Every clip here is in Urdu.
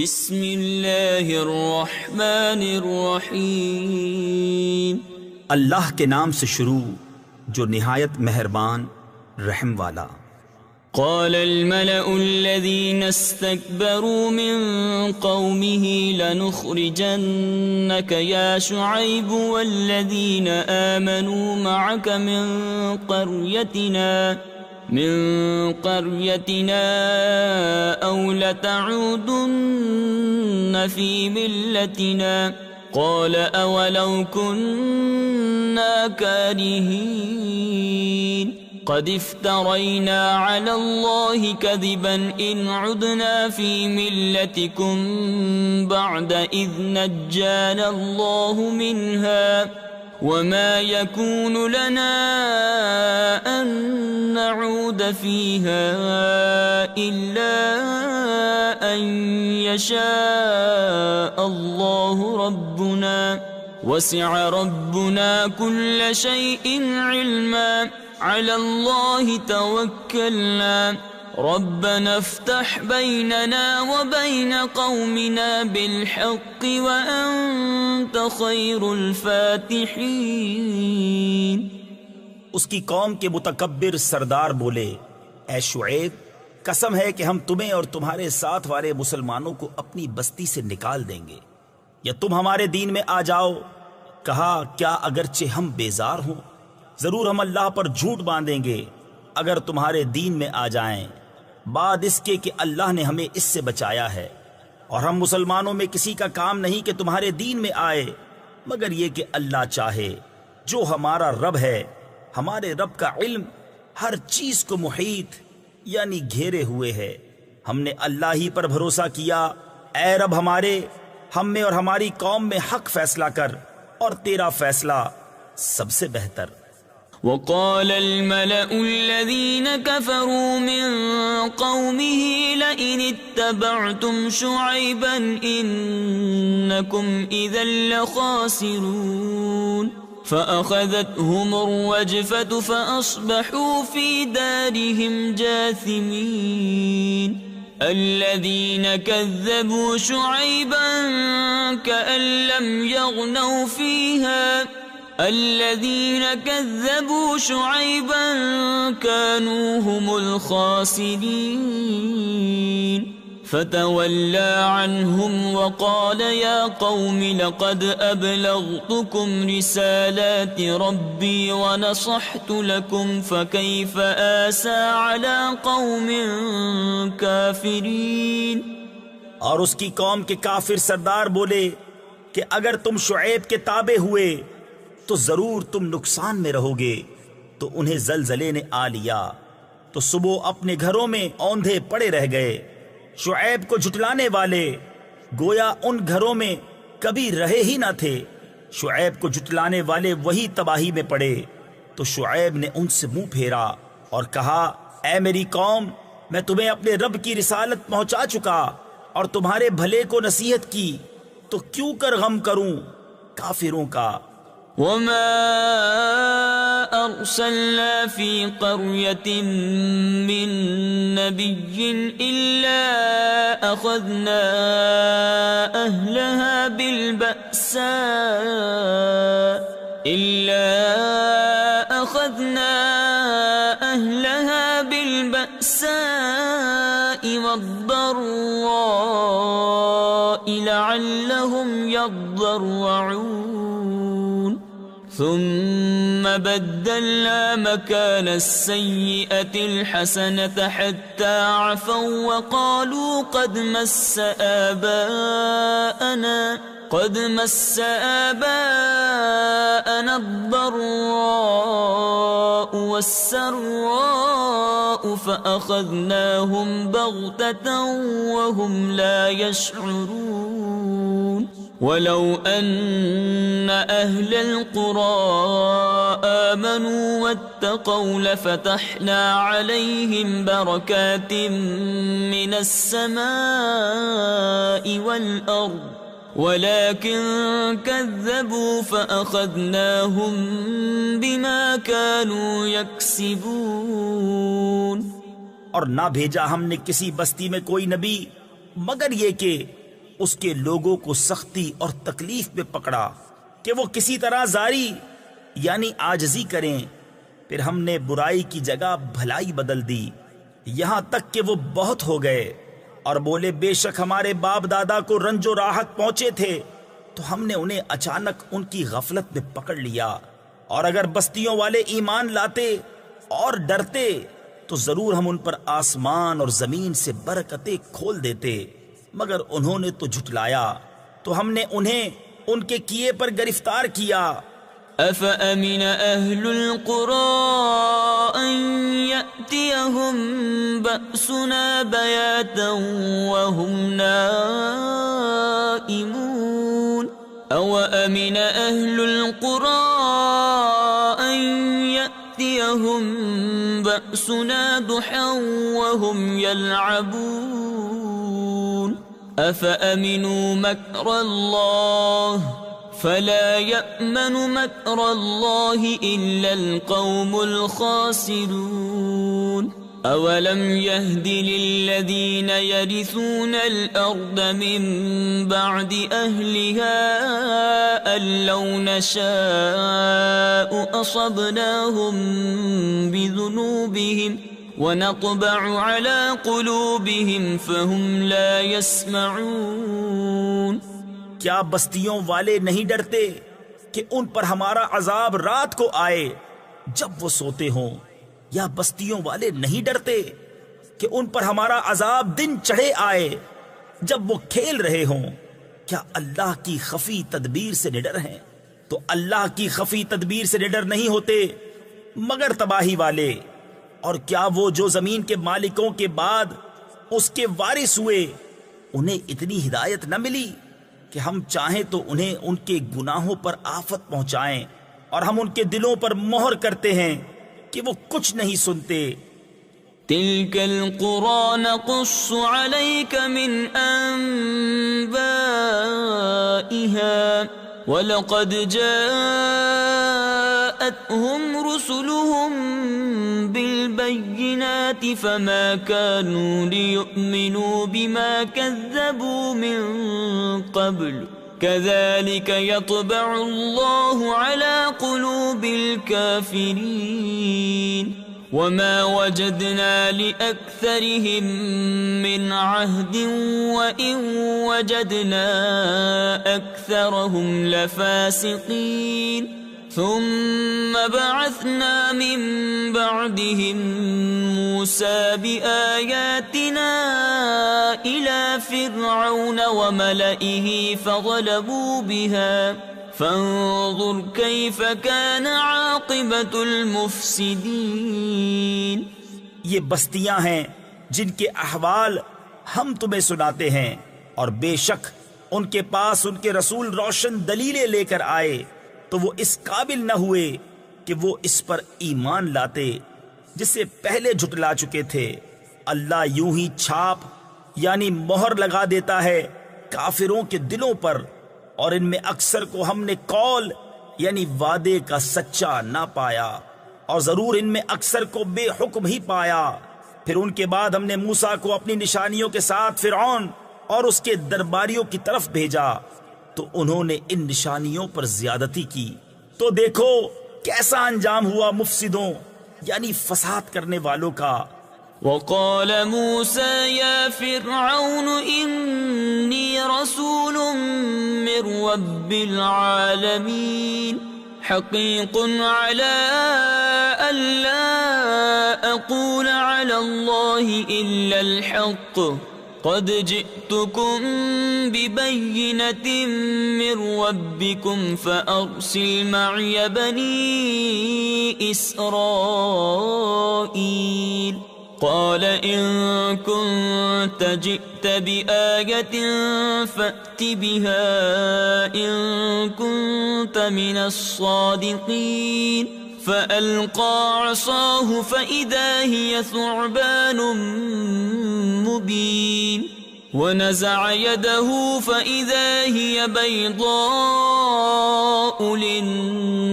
بسم اللہ الرحمن الرحیم۔ اللہ کے نام سے شروع جو نہایت مہربان رحم والا۔ قال الملأ الذين استكبروا من قومه لنخرجنك يا شعيب والذين آمنوا معك من قريتنا أو لتعودن في ملتنا قال أولو كنا كارهين قد افترينا على الله كذبا إن عدنا في ملتكم بعد إذ نجانا الله منها وما يكون لنا أن نعود فيها إلا أن يشاء الله ربنا وسع ربنا كل شيء علما على الله توكلنا ربنا افتح بيننا وبين قومنا بالحق وأنت خير الفاتحين۔ اس کی قوم کے متکبر سردار بولے، اے شعیب، قسم ہے کہ ہم تمہیں اور تمہارے ساتھ والے مسلمانوں کو اپنی بستی سے نکال دیں گے یا تم ہمارے دین میں آ جاؤ۔ کہا کیا اگرچہ ہم بیزار ہوں ضرور ہم اللہ پر جھوٹ باندھیں گے اگر تمہارے دین میں آ جائیں، بعد اس کے کہ اللہ نے ہمیں اس سے بچایا ہے، اور ہم مسلمانوں میں کسی کا کام نہیں کہ تمہارے دین میں آئے مگر یہ کہ اللہ چاہے۔ جو ہمارا رب ہے، ہمارے رب کا علم ہر چیز کو محیط یعنی گھیرے ہوئے ہے۔ ہم نے اللہ ہی پر بھروسہ کیا، اے رب ہمارے، ہم میں اور ہماری قوم میں حق فیصلہ کر، اور تیرا فیصلہ سب سے بہتر۔ وقال الملأ الذين كفروا من قومه لئن اتبعتم شعيبا إنكم إذا لخاسرون فأخذتهم الرجفة فأصبحوا في دارهم جاثمين الذين كذبوا شعيبا كأن لم يغنوا فيها الذين كذبوا شعيبا كانوا هم الخاسرين فتولى عنهم وقال يا قوم لقد أبلغتكم رسالات ربي ونصحت لكم فكيف آسى على قوم كافرين۔ اور اس کی قوم کے کافر سردار بولے کہ اگر تم شعیب کے تابع ہوئے تو ضرور تم نقصان میں رہو گے۔ تو انہیں زلزلے نے آ لیا تو صبح اپنے گھروں میں اوندھے پڑے رہ گئے۔ شعیب کو جھٹلانے والے گویا ان گھروں میں کبھی رہے ہی نہ تھے۔ شعیب کو جھٹلانے والے وہی تباہی میں پڑے۔ تو شعیب نے ان سے منہ پھیرا اور کہا، اے میری قوم، میں تمہیں اپنے رب کی رسالت پہنچا چکا اور تمہارے بھلے کو نصیحت کی، تو کیوں کر غم کروں کافروں کا۔ وما أرسلنا في قرية من نبي إلا أخذنا أهلها بالبأساء والضراء لعلهم يضرعون ثم بدلنا مكان السيئة الحسنة حتى عفوا وقالوا قد مس آباءنا الضراء والسراء فأخذناهم بغتة وهم لا يشعرون ولو أن أهل القرى آمنوا واتقوا لفتحنا عليهم بركات من السماء والأرض ولكن كذبوا فأخذناهم بما كانوا يكسبون۔ اور نہ بھیجا ہم نے کسی بستی میں کوئی نبی مگر یہ کہ اس کے لوگوں کو سختی اور تکلیف میں پکڑا کہ وہ کسی طرح زاری یعنی عاجزی کریں، پھر ہم نے برائی کی جگہ بھلائی بدل دی، یہاں تک کہ وہ بہت ہو گئے اور بولے بے شک ہمارے باپ دادا کو رنج و راحت پہنچے تھے تو ہم نے انہیں اچانک ان کی غفلت میں پکڑ لیا، اور اگر بستیوں والے ایمان لاتے اور ڈرتے تو ضرور ہم ان پر آسمان اور زمین سے برکتیں کھول دیتے، مگر انہوں نے تو جھٹلایا تو ہم نے انہیں ان کے کیے پر گرفتار کیا۔ أفأمن أهل القرى أن يأتيهم بأسنا بياتا وهم نائمون أو أمن أهل القرى أن يأتيهم بأسنا ضحى وهم يلعبون أفأمنوا مكر الله فلا يأمن مكر الله إلا القوم الخاسرون أولم يهد للذين يرثون الأرض من بعد أهلها أن لو نشاء أصبناهم بذنوبهم ونطبع على قلوبهم فهم لا يسمعون۔ کیا بستیوں والے نہیں ڈرتے کہ ان پر ہمارا عذاب رات کو آئے جب وہ سوتے ہوں؟ یا بستیوں والے نہیں ڈرتے کہ ان پر ہمارا عذاب دن چڑھے آئے جب وہ کھیل رہے ہوں؟ کیا اللہ کی خفی تدبیر سے نڈر ہیں؟ تو اللہ کی خفی تدبیر سے نڈر نہیں ہوتے مگر تباہی والے۔ اور کیا وہ جو زمین کے مالکوں کے بعد اس کے وارث ہوئے انہیں اتنی ہدایت نہ ملی کہ ہم چاہیں تو انہیں ان کے گناہوں پر آفت پہنچائیں، اور ہم ان کے دلوں پر مہر کرتے ہیں کہ وہ کچھ نہیں سنتے۔ تلك القرى نقص عليك من أنبائها وَلَقَدْ جَاءَتْهُمْ رُسُلُهُم بِالْبَيِّنَاتِ فَمَا كَانُوا لِيُؤْمِنُوا بِمَا كَذَّبُوا مِن قَبْلُ كَذَلِكَ يَطْبَعُ اللَّهُ عَلَى قُلُوبِ الْكَافِرِينَ وَمَا وَجَدْنَا لِأَكْثَرِهِم مِّنْ عَهْدٍ وَإِن وَجَدْنَا أَكْثَرَهُمْ لَفَاسِقِينَ ثُمَّ بَعَثْنَا مِن بَعْدِهِم مُوسَى بِآيَاتِنَا إِلَى فِرْعَوْنَ وَمَلَئِهِ فَظَلَمُوا بِهَا فانظر كيف كان عاقبة المفسدين۔ یہ بستیاں ہیں جن کے احوال ہم تمہیں سناتے ہیں، اور بے شک ان کے پاس ان کے رسول روشن دلیلیں لے کر آئے تو وہ اس قابل نہ ہوئے کہ وہ اس پر ایمان لاتے جس سے پہلے جھٹلا چکے تھے۔ اللہ یوں ہی چھاپ یعنی مہر لگا دیتا ہے کافروں کے دلوں پر، اور ان میں اکثر کو ہم نے قول یعنی وعدے کا سچا نہ پایا، اور ضرور ان میں اکثر کو بے حکم ہی پایا۔ پھر ان کے بعد ہم نے موسیٰ کو اپنی نشانیوں کے ساتھ فرعون اور اس کے درباریوں کی طرف بھیجا تو انہوں نے ان نشانیوں پر زیادتی کی، تو دیکھو کیسا انجام ہوا مفسدوں یعنی فساد کرنے والوں کا۔ وقال موسى يا فرعون إني رسول من رب العالمين حقيق على ألا أقول على الله إلا الحق قد جئتكم ببينة من ربكم فأرسل معي بني إسرائيل قال إن كنت جئت بآية فأت بها إن كنت من الصادقين فألقى عصاه فإذا هي ثعبان مبين ونزع يده فإذا هي بيضاء للناظرين۔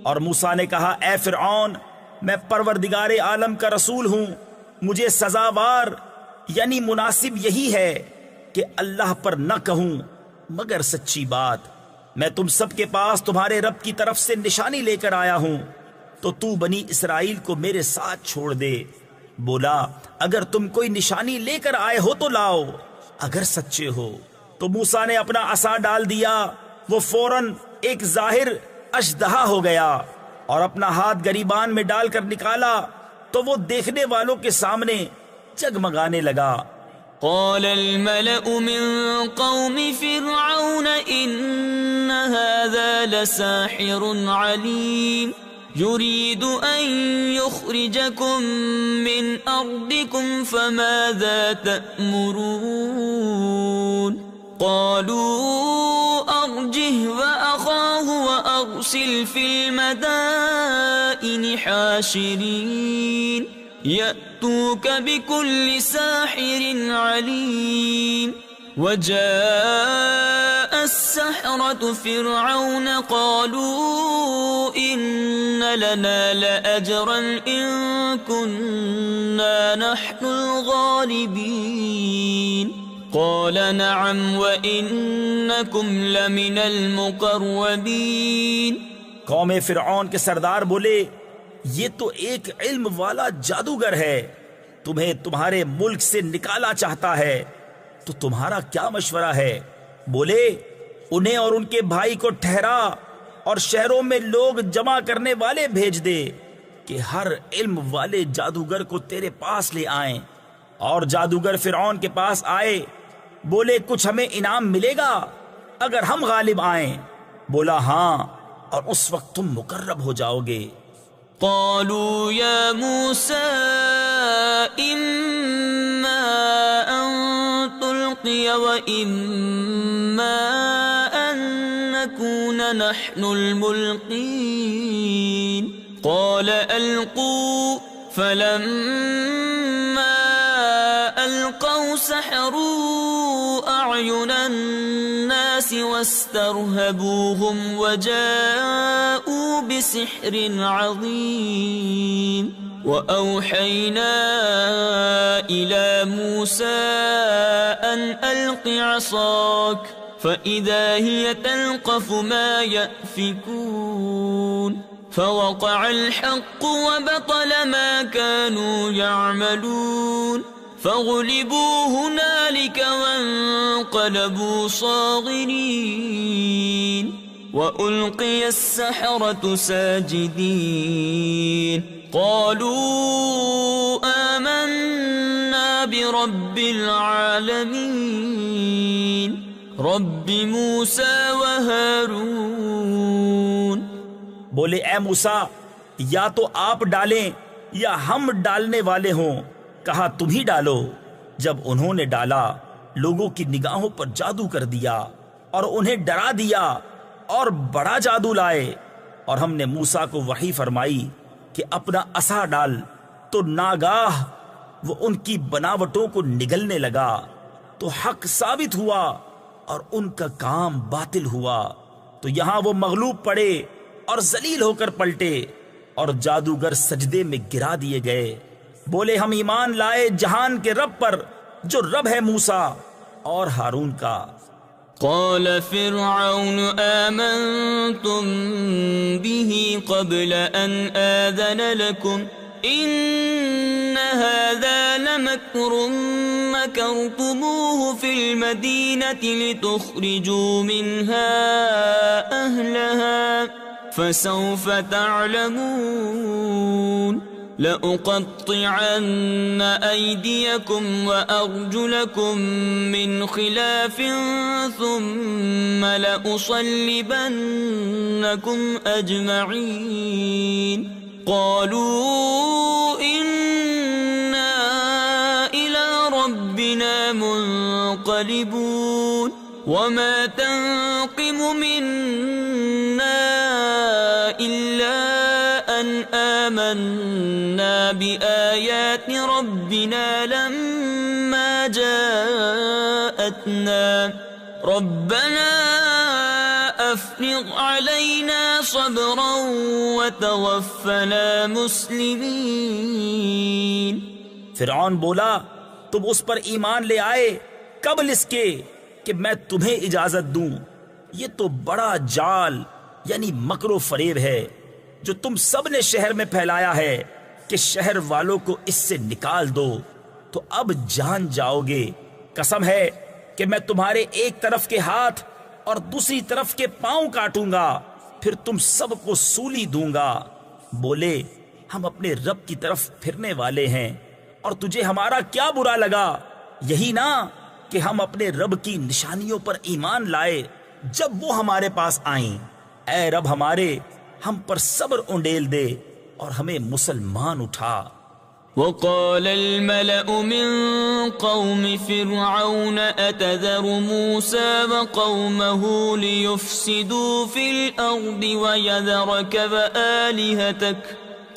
اور موسیٰ نے کہا اے فرعون میں پروردگار عالم کا رسول ہوں، مجھے سزاوار یعنی مناسب یہی ہے کہ اللہ پر نہ کہوں مگر سچی بات۔ میں تم سب کے پاس تمہارے رب کی طرف سے نشانی لے کر آیا ہوں، تو بنی اسرائیل کو میرے ساتھ چھوڑ دے۔ بولا اگر تم کوئی نشانی لے کر آئے ہو تو لاؤ، اگر سچے ہو۔ تو موسیٰ نے اپنا عصا ڈال دیا، وہ فوراً ایک ظاہر اژدہا ہو گیا، اور اپنا ہاتھ گریبان میں ڈال کر نکالا تو وہ دیکھنے والوں کے سامنے جگمگانے لگا۔ قال الملأ من قوم فرعون إن هذا لساحر عليم يريد أن يخرجكم من أرضكم فماذا تأمرون قالوا أرجه وأخاه وأرسل في المدائن حاشرين يأتوك بكل ساحر عليم وجاء السحرة فرعون قالوا إن لنا لأجرا إن كنا نحن الغالبين قال نعم وإنكم لمن المقربين۔ قوم فرعون کے سردار بولے یہ تو ایک علم والا جادوگر ہے، تمہیں تمہارے ملک سے نکالا چاہتا ہے، تو تمہارا کیا مشورہ ہے؟ بولے انہیں اور ان کے بھائی کو ٹھہرا اور شہروں میں لوگ جمع کرنے والے بھیج دے کہ ہر علم والے جادوگر کو تیرے پاس لے آئیں۔ اور جادوگر فرعون کے پاس آئے، بولے کچھ ہمیں انعام ملے گا اگر ہم غالب آئیں؟ بولا ہاں، اور اس وقت تم مقرب ہو جاؤ گے۔ قالوا يا موسى إما أن تلقي وإما أن نكون نحن الملقين قال ألقوا فلما ألقوا سحروا أعين الناس واسترهبوهم وجاءوا بسحر عظيم وأوحينا إلى موسى أن ألق عصاك فإذا هي تلقف ما يأفكون فوقع الحق وبطل ما كانوا يعملون فغلبوا هنالك وانقلبوا صاغرين وألقي السحرة ساجدين قالوا آمنا برب العالمين رب موسى وهارون۔ بولے اے موسیٰ یا تو آپ ڈالیں یا ہم ڈالنے والے ہوں۔ کہا تم ہی ڈالو۔ جب انہوں نے ڈالا لوگوں کی نگاہوں پر جادو کر دیا اور انہیں ڈرا دیا اور بڑا جادو لائے۔ اور ہم نے موسیٰ کو وحی فرمائی کہ اپنا عصا ڈال، تو ناگاہ وہ ان کی بناوٹوں کو نگلنے لگا، تو حق ثابت ہوا اور ان کا کام باطل ہوا۔ تو یہاں وہ مغلوب پڑے اور ذلیل ہو کر پلٹے، اور جادوگر سجدے میں گرا دیے گئے۔ بولے ہم ایمان لائے جہان کے رب پر جو رب ہے موسیٰ اور ہارون کا۔ قال فرعون آمنتم به قبل أن آذن لكم إن هذا لمكر مكرتموه في المدينة لتخرجوا منها أهلها فسوف تعلمون لأقطعن أيديكم وأرجلكم من خلاف ثم لأصلبنكم أجمعين قالوا إنا إلى ربنا منقلبون وما تنقم منا إلا أن آمنا بآيات ربنا لما جاءتنا ربنا أفرغ علينا صبرا وتوفنا مسلمين۔ فرعون بولا تم اس پر ایمان لے آئے قبل اس کے کہ میں تمہیں اجازت دوں؟ یہ تو بڑا جال یعنی مکر و فریب ہے جو تم سب نے شہر میں پھیلایا ہے کہ شہر والوں کو اس سے نکال دو، تو اب جان جاؤ گے۔ قسم ہے کہ میں تمہارے ایک طرف کے ہاتھ اور دوسری طرف کے پاؤں کاٹوں گا، پھر تم سب کو سولی دوں گا۔ بولے ہم اپنے رب کی طرف پھرنے والے ہیں، اور تجھے ہمارا کیا برا لگا؟ یہی نا کہ ہم اپنے رب کی نشانیوں پر ایمان لائے جب وہ ہمارے پاس آئیں۔ اے رب ہمارے، ہم پر صبر انڈیل دے اور ہمیں مسلمان اٹھا۔ وقال الملأ من قوم فرعون أتذر موسى وقومه ليفسدوا في الأرض ويذرك وآلهتك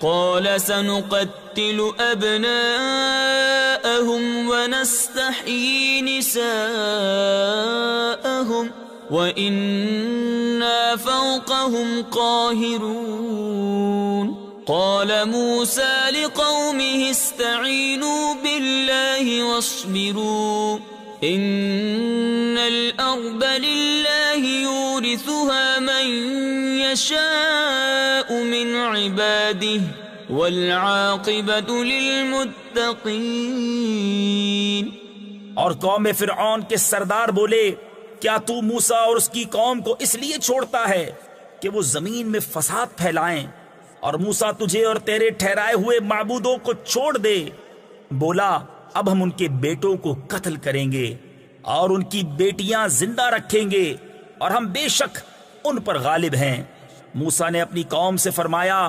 قال سنقتل أبناءهم ونستحيي نساءهم وإنا فوقهم قاهرون قال موسى لقومه استعينوا بالله واصبروا إن الأرض لله يورثها من يشاء من عباده والعاقبة للمتقين۔ اور قوم فرعون کے سردار بولے کیا تو موسیٰ اور اس کی قوم کو اس لیے چھوڑتا ہے کہ وہ زمین میں فساد پھیلائیں، اور موسیٰ تجھے اور تیرے ٹھہرائے ہوئے معبودوں کو چھوڑ دے؟ بولا اب ہم ان کے بیٹوں کو قتل کریں گے اور ان کی بیٹیاں زندہ رکھیں گے، اور ہم بے شک ان پر غالب ہیں۔ موسیٰ نے اپنی قوم سے فرمایا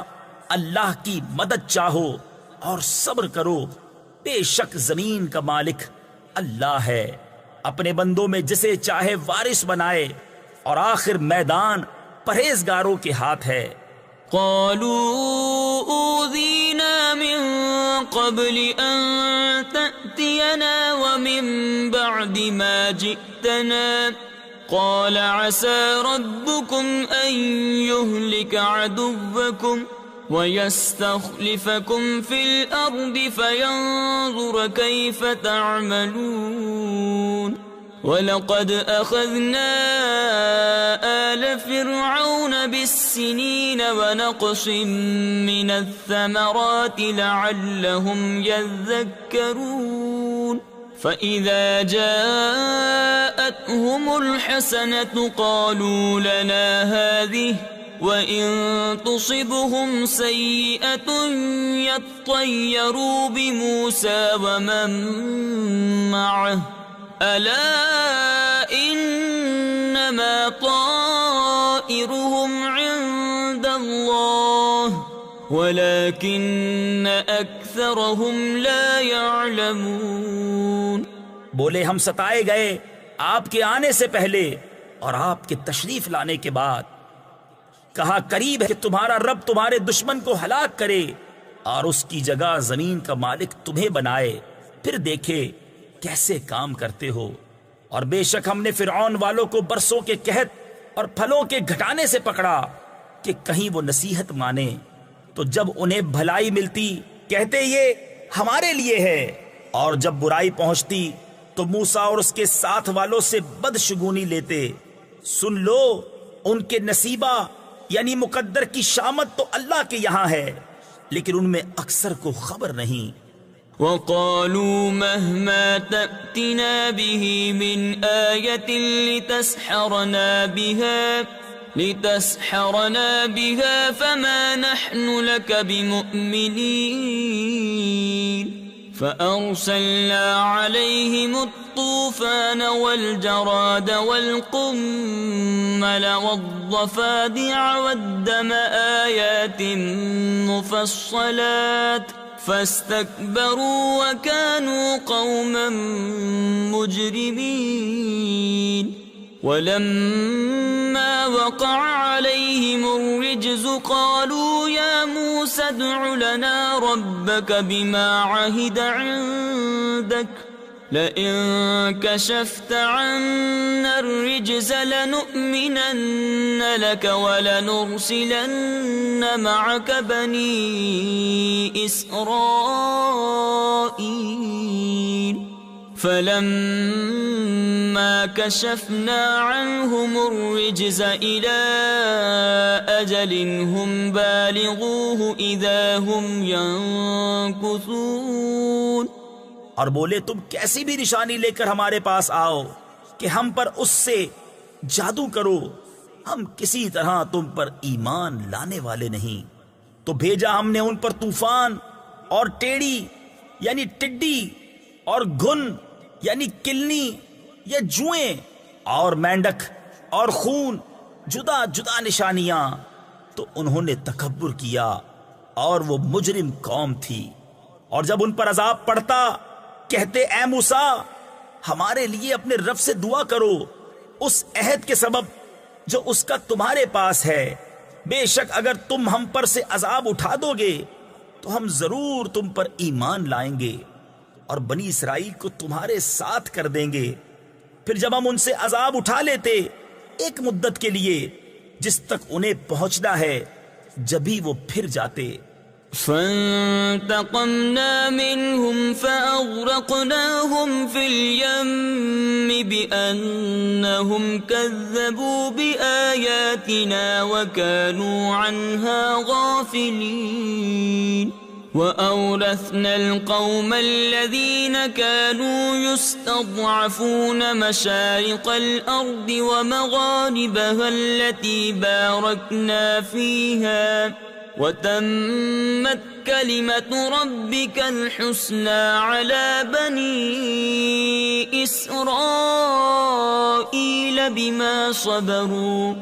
اللہ کی مدد چاہو اور صبر کرو، بے شک زمین کا مالک اللہ ہے، اپنے بندوں میں جسے چاہے وارث بنائے، اور آخر میدان پرہیزگاروں کے ہاتھ ہے۔ قالوا أوذينا من قبل أن تأتينا ومن بعد ما جئتنا قال عسى ربكم أن يهلك عدوكم ويستخلفكم في الأرض فينظر كيف تعملون وَلَقَدْ أَخَذْنَا آلَ فِرْعَوْنَ بِالسِّنِينَ وَنَقْصٍ مِّنَ الثَّمَرَاتِ لَعَلَّهُمْ يَذَّكَّرُونَ فَإِذَا جَاءَتْهُمُ الْحَسَنَةُ قَالُوا لَنَا هَٰذِهِ وَإِن تُصِبْهُمْ سَيِّئَةٌ يَطَّيَّرُوا بِمُوسَىٰ وَمَن مَّعَهُ ألا إنما طائرهم عند الله ولكن أكثرهم لا يعلمون۔ بولے ہم ستائے گئے آپ کے آنے سے پہلے اور آپ کے تشریف لانے کے بعد، کہا قریب ہے کہ تمہارا رب تمہارے دشمن کو ہلاک کرے اور اس کی جگہ زمین کا مالک تمہیں بنائے، پھر دیکھے کیسے کام کرتے ہو۔ اور بے شک ہم نے فرعون والوں کو برسوں کے قحط اور پھلوں کے گھٹانے سے پکڑا کہ کہیں وہ نصیحت مانے، تو جب انہیں بھلائی ملتی کہتے یہ ہمارے لیے ہے، اور جب برائی پہنچتی تو موسیٰ اور اس کے ساتھ والوں سے بدشگونی لیتے۔ سن لو ان کے نصیبہ یعنی مقدر کی شامت تو اللہ کے یہاں ہے، لیکن ان میں اکثر کو خبر نہیں۔ وقالوا مهما تأتنا به من آية لتسحرنا بها فما نحن لك بمؤمنين فأرسلنا عليهم الطوفان والجراد والقمل والضفادع والدم آيات مفصلات فاستكبروا وكانوا قوما مجرمين ولما وقع عليهم الرجز قالوا يا موسى ادع لنا ربك بما عهد عندك لئن كشفت عنا الرجز لنؤمنن لك ولنرسلن معك بني إسرائيل فلما كشفنا عنهم الرجز إلى أجل هم بالغوه إذا هم ينكثون. اور بولے تم کیسی بھی نشانی لے کر ہمارے پاس آؤ کہ ہم پر اس سے جادو کرو، ہم کسی طرح تم پر ایمان لانے والے نہیں. تو بھیجا ہم نے ان پر طوفان اور ٹیڑی یعنی ٹڈی اور گھن یعنی کلنی یا جوئیں اور مینڈک اور خون، جدا جدا نشانیاں. تو انہوں نے تکبر کیا اور وہ مجرم قوم تھی. اور جب ان پر عذاب پڑتا کہتے اے موسیٰ ہمارے لیے اپنے رب سے دعا کرو اس عہد کے سبب جو اس کا تمہارے پاس ہے. بے شک اگر تم ہم پر سے عذاب اٹھا دو گے تو ہم ضرور تم پر ایمان لائیں گے اور بنی اسرائیل کو تمہارے ساتھ کر دیں گے. پھر جب ہم ان سے عذاب اٹھا لیتے ایک مدت کے لیے جس تک انہیں پہنچنا ہے جبھی وہ پھر جاتے. فانتقمنا منهم فأغرقناهم في اليم بأنهم كذبوا بآياتنا وكانوا عنها غافلين. وأورثنا القوم الذين كانوا يستضعفون مشارق الأرض ومغاربها التي باركنا فيها وتمت كلمة ربك الحسنى على بني إسرائيل بما صبروا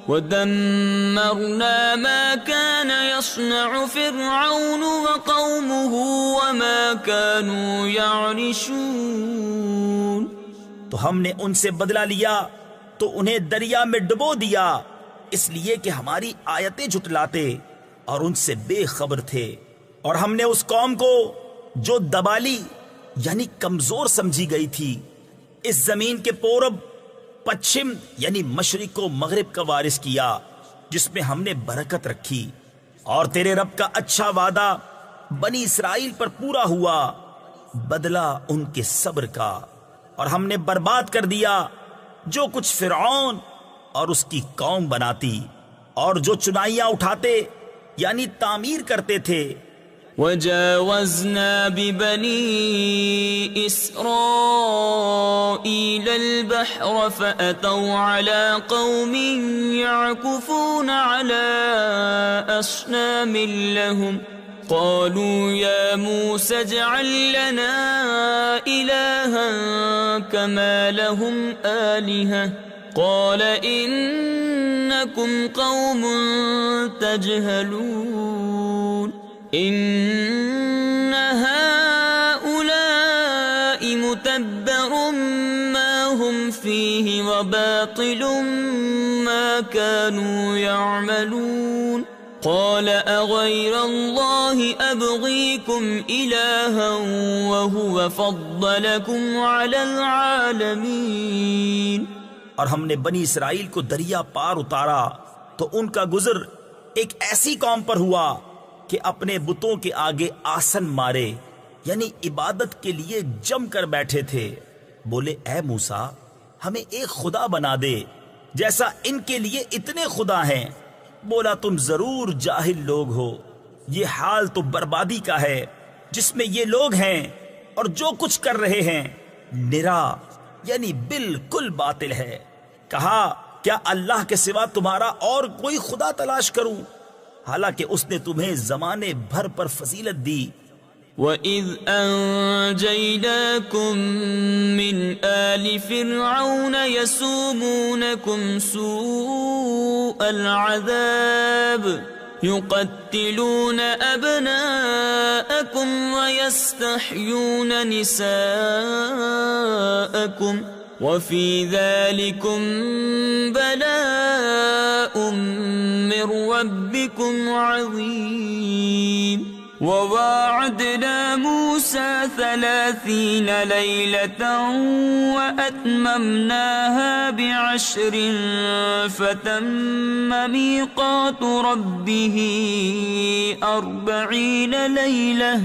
ودمرنا ما كان يصنع فرعون وقومه وما كانوا يعرشون. تو ہم نے ان سے بدلہ لیا تو انہیں دریا میں ڈبو دیا اس لیے کہ ہماری آیتیں جھٹلاتے اور ان سے بے خبر تھے. اور ہم نے اس قوم کو جو دبالی یعنی کمزور سمجھی گئی تھی اس زمین کے پورب پچھم یعنی مشرق و مغرب کا وارث کیا جس میں ہم نے برکت رکھی. اور تیرے رب کا اچھا وعدہ بنی اسرائیل پر پورا ہوا بدلہ ان کے صبر کا. اور ہم نے برباد کر دیا جو کچھ فرعون اور اس کی قوم بناتی اور جو چنائیاں اٹھاتے یعنی تعمیر کرتے تھے. وجاوزنا ببني إسرائيل البحر فأتوا على قوم يعكفون على أصنام لهم قالوا يا موسى اجعل لنا إلها كما لهم آلهة قال إنكم قوم تجهلون. إن هؤلاء متبر ما هم فيه وباطل ما كانوا يعملون. قال أغير الله أبغيكم إلها وهو فضلكم على العالمين. اور ہم نے بنی اسرائیل کو دریا پار اتارا تو ان کا گزر ایک ایسی قوم پر ہوا کہ اپنے بتوں کے آگے آسن مارے یعنی عبادت کے لیے جم کر بیٹھے تھے. بولے اے موسیٰ ہمیں ایک خدا بنا دے جیسا ان کے لیے اتنے خدا ہیں. بولا تم ضرور جاہل لوگ ہو، یہ حال تو بربادی کا ہے جس میں یہ لوگ ہیں اور جو کچھ کر رہے ہیں نرا یعنی بالکل باطل ہے. کہا کیا اللہ کے سوا تمہارا اور کوئی خدا تلاش کروں حالانکہ اس نے تمہیں زمانے بھر پر فضیلت دی. وَإِذْ أَنْجَيْنَاكُمْ مِنْ آلِ فِرْعَوْنَ يَسُومُونَكُمْ سُوءَ الْعَذَابِ يُقَتِّلُونَ أَبْنَاءَكُمْ وَيَسْتَحْيُونَ نِسَاءَكُمْ وَفِي ذَلِكُمْ بَلَاءٌ مِّن رَّبِّكُمْ عَظِيمٌ. وَوَاعَدْنَا مُوسَى 30 لَيْلَةً وَأَتْمَمْنَاهَا ب10 فَتَمَّ مِيقَاتُ رَبِّهِ 40 لَيْلَةً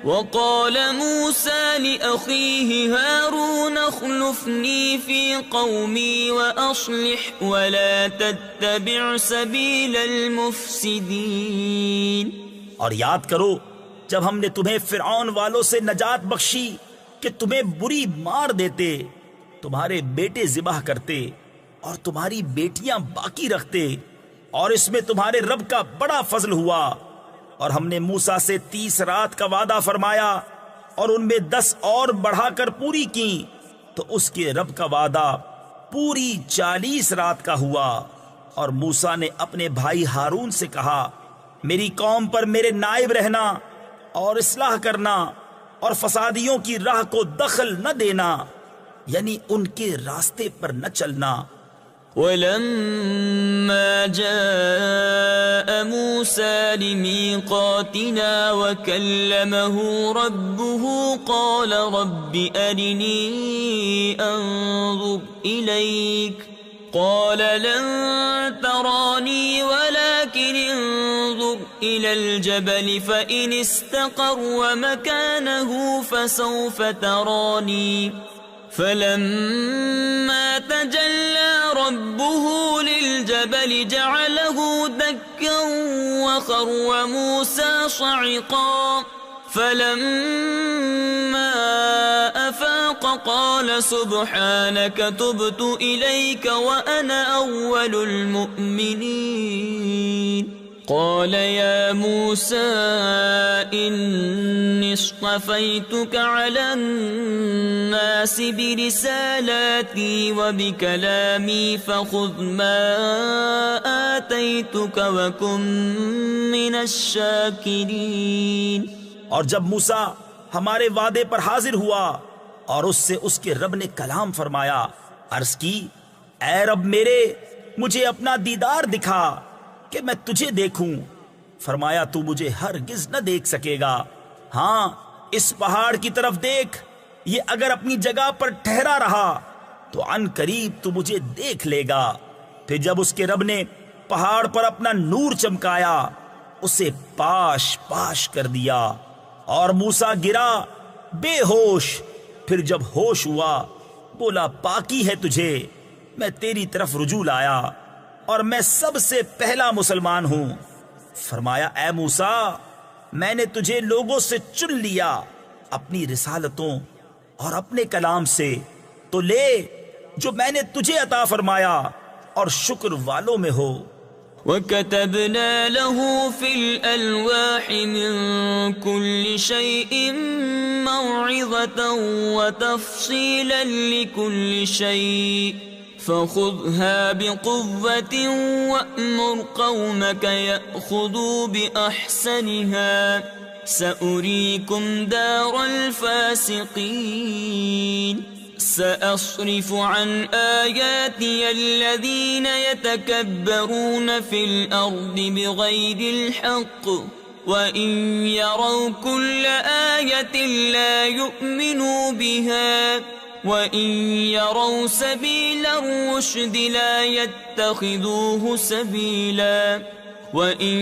وقال موسى لأخيه هارون اخلفني في قومي وأصلح ولا تتبع سبيل المفسدين. اور یاد کرو جب ہم نے تمہیں فرعون والوں سے نجات بخشی کہ تمہیں بری مار دیتے، تمہارے بیٹے ذبح کرتے اور تمہاری بیٹیاں باقی رکھتے، اور اس میں تمہارے رب کا بڑا فضل ہوا. اور ہم نے موسیٰ سے 30 رات کا وعدہ فرمایا اور ان میں 10 اور بڑھا کر پوری کی، تو اس کے رب کا وعدہ پوری 40 رات کا ہوا. اور موسیٰ نے اپنے بھائی ہارون سے کہا میری قوم پر میرے نائب رہنا اور اصلاح کرنا اور فسادیوں کی راہ کو دخل نہ دینا، یعنی ان کے راستے پر نہ چلنا. ولما جاء موسى لميقاتنا وكلمه ربه قال رب أرني أنظر إليك قال لن تراني ولكن انظر إلى الجبل فإن استقر مكانه فسوف تراني فلما تجلى ربه للجبل جعله دكا وخر موسى صعقا فلما أفاق قال سبحانك تبت إليك وأنا أول المؤمنين. قال يا موسى إني اصطفيتك على الناس برسالاتي وبكلامي فخذ ما آتيتك وكن من الشاكرين. اور جب موسیٰ ہمارے وعدے پر حاضر ہوا اور اس سے اس کے رب نے کلام فرمایا، عرض کی اے رب میرے مجھے اپنا دیدار دکھا کہ میں تجھے دیکھوں. فرمایا تو مجھے ہرگز نہ دیکھ سکے گا، ہاں اس پہاڑ کی طرف دیکھ، یہ اگر اپنی جگہ پر ٹھہرا رہا تو عن قریب تو مجھے دیکھ لے گا. پھر جب اس کے رب نے پہاڑ پر اپنا نور چمکایا اسے پاش پاش کر دیا اور موسیٰ گرا بے ہوش. پھر جب ہوش ہوا بولا پاکی ہے تجھے، میں تیری طرف رجوع لایا اور میں سب سے پہلا مسلمان ہوں. فرمایا اے موسیٰ میں نے تجھے لوگوں سے چن لیا اپنی رسالتوں اور اپنے کلام سے، تو لے جو میں نے تجھے عطا فرمایا اور شکر والوں میں ہو. وَكَتَبْنَا لَهُ فِي الْأَلْوَاحِ مِنْ كُلِّ شَيْءٍ مَوْعِظَةً وَتَفْصِيلًا لِكُلِّ شَيْءٍ فَخُذْهَا بِقُوَّةٍ وَأْمُرْ قَوْمَكَ يَأْخُذُوا بِأَحْسَنِهَا سَأُرِيكُمْ دَارَ الْفَاسِقِينَ. سأصرف عن آياتي الذين يتكبرون في الأرض بغير الحق وإن يروا كل آية لا يؤمنوا بها وإن يروا سبيل الرشد لا يتخذوه سبيلا وإن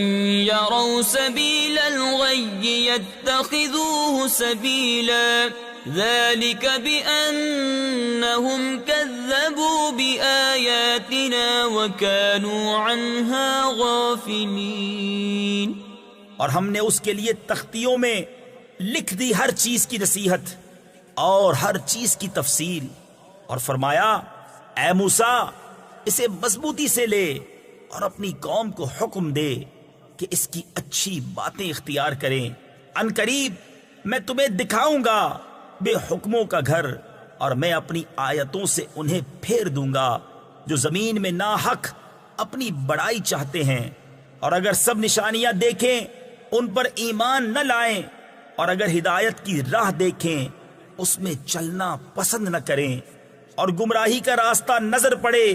يروا سبيل الغي يتخذوه سبيلا ذلك بأنهم كذبوا بآياتنا وكانوا عنها غافلين. اور ہم نے اس کے لیے تختیوں میں لکھ دی ہر چیز کی نصیحت اور ہر چیز کی تفصیل، اور فرمایا اے موسیٰ اسے مضبوطی سے لے اور اپنی قوم کو حکم دے کہ اس کی اچھی باتیں اختیار کریں. ان قریب میں تمہیں دکھاؤں گا بے حکموں کا گھر، اور میں اپنی آیتوں سے انہیں پھیر دوں گا جو زمین میں ناحق اپنی بڑائی چاہتے ہیں. اور اگر سب نشانیاں دیکھیں ان پر ایمان نہ لائیں، اور اگر ہدایت کی راہ دیکھیں اس میں چلنا پسند نہ کریں، اور گمراہی کا راستہ نظر پڑے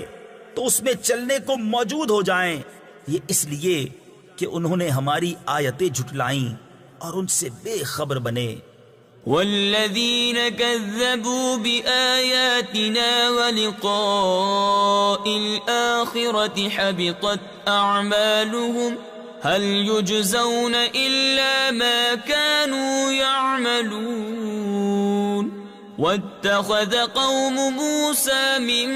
تو اس میں چلنے کو موجود ہو جائیں، یہ اس لیے کہ انہوں نے ہماری آیتیں جھٹلائیں اور ان سے بے خبر بنے. والذين كذبوا بآياتنا ولقاء الآخرة حبطت أعمالهم هل يجزون إلا ما كانوا يعملون واتخذ قوم موسى من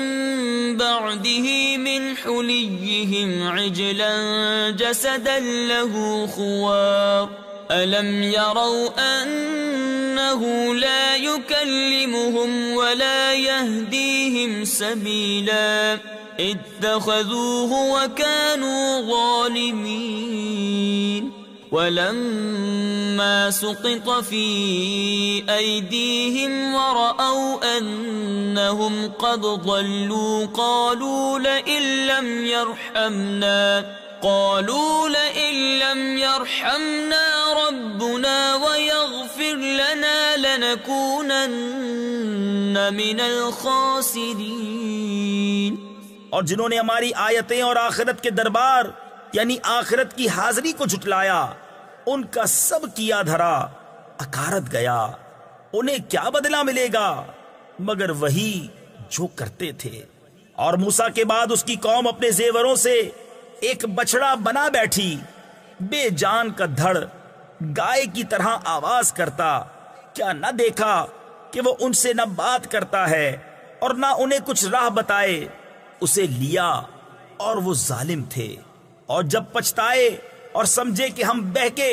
بعده من حليهم عجلا جسدا له خوار ألم يروا أنه لا يكلمهم ولا يهديهم سبيلا اتخذوه وكانوا ظالمين ولما سقط في أيديهم ورأوا أنهم قد ضلوا قالوا لئن لم يرحمنا ربنا ويغفر لنا لنكونن من الخاسرين. اور جنہوں نے ہماری آیتیں اور آخرت کے دربار یعنی آخرت کی حاضری کو جھٹلایا ان کا سب کیا دھرا اکارت گیا. انہیں کیا بدلہ ملے گا مگر وہی جو کرتے تھے. اور موسیٰ کے بعد اس کی قوم اپنے زیوروں سے ایک بچڑا بنا بیٹھی، بے جان کا دھڑ گائے کی طرح آواز کرتا. کیا نہ دیکھا کہ وہ ان سے نہ بات کرتا ہے اور نہ انہیں کچھ راہ بتائے. اسے لیا اور وہ ظالم تھے. اور جب پچھتائے اور سمجھے کہ ہم بہکے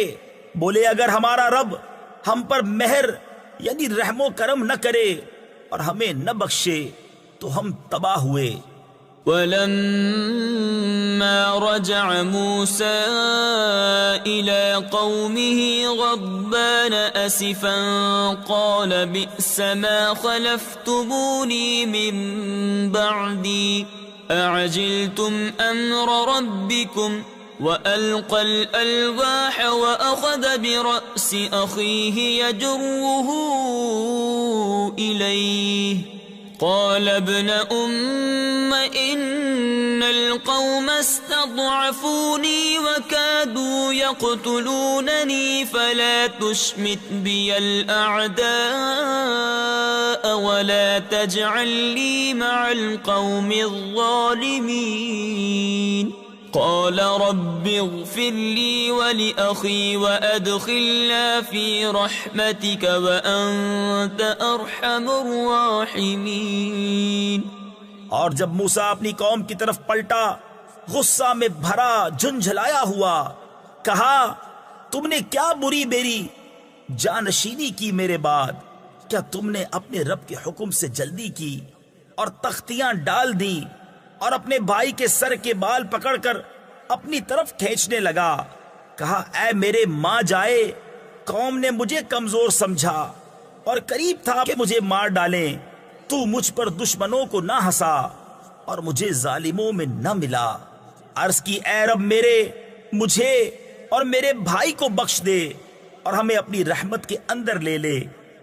بولے اگر ہمارا رب ہم پر مہر یعنی رحم و کرم نہ کرے اور ہمیں نہ بخشے تو ہم تباہ ہوئے. ولما رجع موسى إلى قومه غضبان أسفا قال بئس ما خلفتموني من بعدي أعجلتم أمر ربكم وألقى الألواح وأخذ برأس أخيه يجره إليه قال ابن أم إن القوم استضعفوني وكادوا يقتلونني فلا تشمت بي الأعداء ولا تجعل لي مع القوم الظالمين قال رب اغفر لي ولأخي وأدخلنا في رحمتك وأنت أرحم الراحمين. اور جب موسیٰ اپنی قوم کی طرف پلٹا غصہ میں بھرا جھنجھلایا ہوا، کہا تم نے کیا بری بیری جانشینی کی میرے بعد؟ کیا تم نے اپنے رب کے حکم سے جلدی کی اور تختیاں ڈال دیں اور اپنے بھائی کے سر کے بال پکڑ کر اپنی طرف کھینچنے لگا؟ کہا اے میرے ماں جائے، قوم نے مجھے کمزور سمجھا اور قریب تھا کہ مجھے مار ڈالیں. تو مجھ پر دشمنوں کو نہ ہنسا اور مجھے ظالموں میں نہ ملا. عرض کی اے رب میرے مجھے اور میرے بھائی کو بخش دے اور ہمیں اپنی رحمت کے اندر لے لے،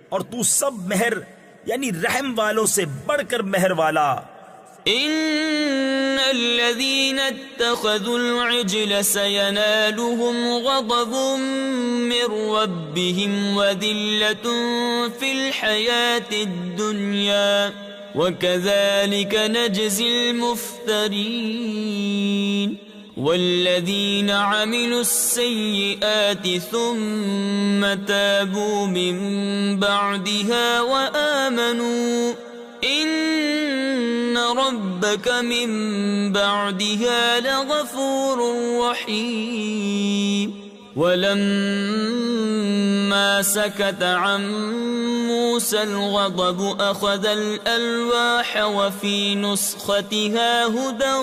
اور تو سب مہر یعنی رحم والوں سے بڑھ کر مہر والا. ان الذين اتخذوا العجل سينالهم غضب من ربهم وذلة في الحياة الدنيا وكذلك نجزي المفترين. والذين عملوا السيئات ثم تابوا من بعدها وآمنوا إن ربك من بعدها لغفور رحيم. ولما سكت عن موسى الغضب أخذ الألواح وفي نسختها هدى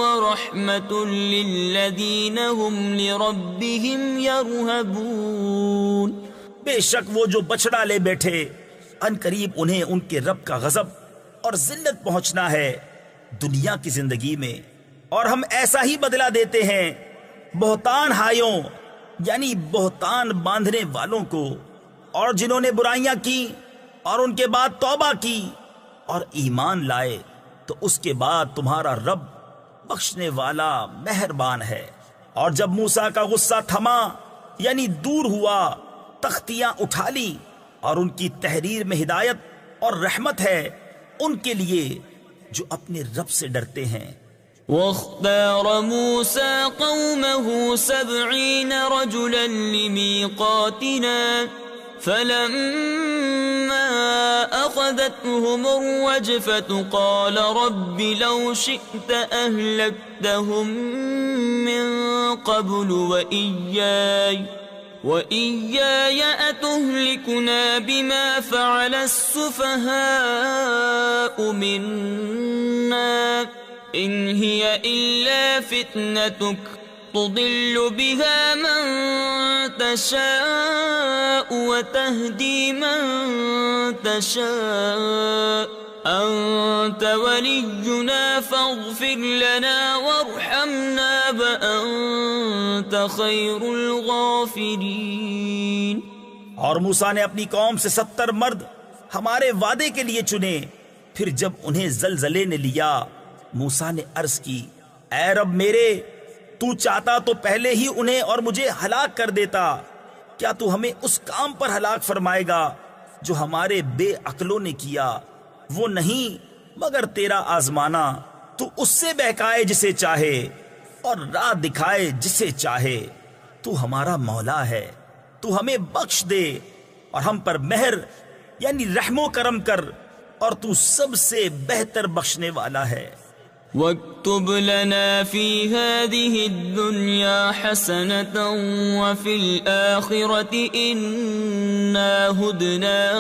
ورحمة للذين هم لربهم يرهبون. بے شک وہ جو بچڑا لے بیٹھے ان قریب انہیں ان کے رب کا غضب اور ذلت پہنچنا ہے دنیا کی زندگی میں، اور ہم ایسا ہی بدلہ دیتے ہیں بہتان ہائیوں یعنی بہتان باندھنے والوں کو، اور جنہوں نے برائیاں کی اور ان کے بعد توبہ کی اور ایمان لائے تو اس کے بعد تمہارا رب بخشنے والا مہربان ہے. اور جب موسیٰ کا غصہ تھما یعنی دور ہوا، تختیاں اٹھا لی، اور ان کی تحریر میں ہدایت اور رحمت ہے ان کے لیے جو اپنے رب سے ڈرتے ہیں واختار موسى قومه 70 رجلا لميقاتنا فلما أخذتهم الرجفة قال رب لو شئت أهلكتهم من قبل وإياي أتهلكنا بما فعل السفهاء منا إن هي إلا فتنتك تضل بها من تشاء وتهدي من تشاء أنت ولينا فاغفر لنا وارحمنا وأنت خير الغافرين. اور موسیٰ نے اپنی قوم سے 70 مرد ہمارے وعدے کے لیے چنے. پھر جب انہیں زلزلے نے لیا موسیٰ نے عرض کی اے رب میرے تو چاہتا تو پہلے ہی انہیں اور مجھے ہلاک کر دیتا. کیا تو ہمیں اس کام پر ہلاک فرمائے گا جو ہمارے بے عقلوں نے کیا؟ وہ نہیں مگر تیرا آزمانا. تو اس سے بہکائے جسے چاہے اور راہ دکھائے جسے چاہے. تو ہمارا مولا ہے تو ہمیں بخش دے اور ہم پر مہر یعنی رحم و کرم کر اور تو سب سے بہتر بخشنے والا ہے. واكتب لنا في هذه الدنيا حسنة وفي الآخرة إنا هدنا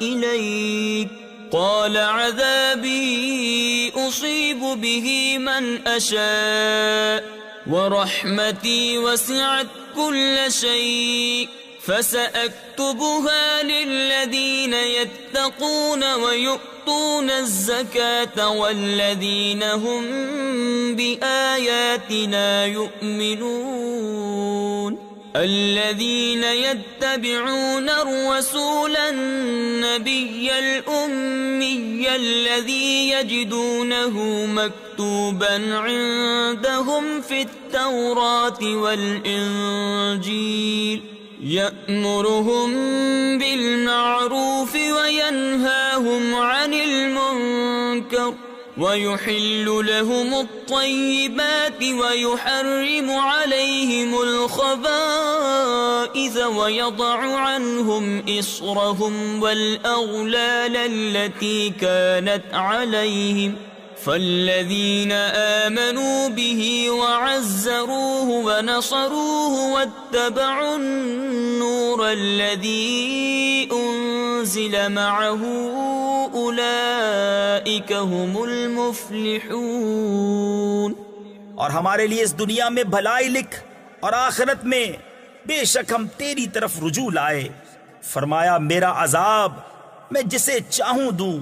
إليك قال عذابي أصيب به من أشاء ورحمتي وسعت كل شيء فسأكتبها للذين يتقون ويؤتون الزكاة والذين هم بآياتنا يؤمنون الذين يتبعون الرسول النبي الأمي الذي يجدونه مكتوبا عندهم في التوراة والإنجيل يأمرهم بالمعروف وينهاهم عن المنكر ويحل لهم الطيبات ويحرم عليهم الخبائث ويضع عنهم إصرهم والأغلال التي كانت عليهم فالذين آمنوا به وعزروه ونصروه واتبعوا النور الذي أنزل معه أولئك هم المفلحون. اور ہمارے لیے اس دنیا میں بھلائی لکھ اور آخرت میں بے شک ہم تیری طرف رجوع لائے. فرمایا میرا عذاب میں جسے چاہوں دوں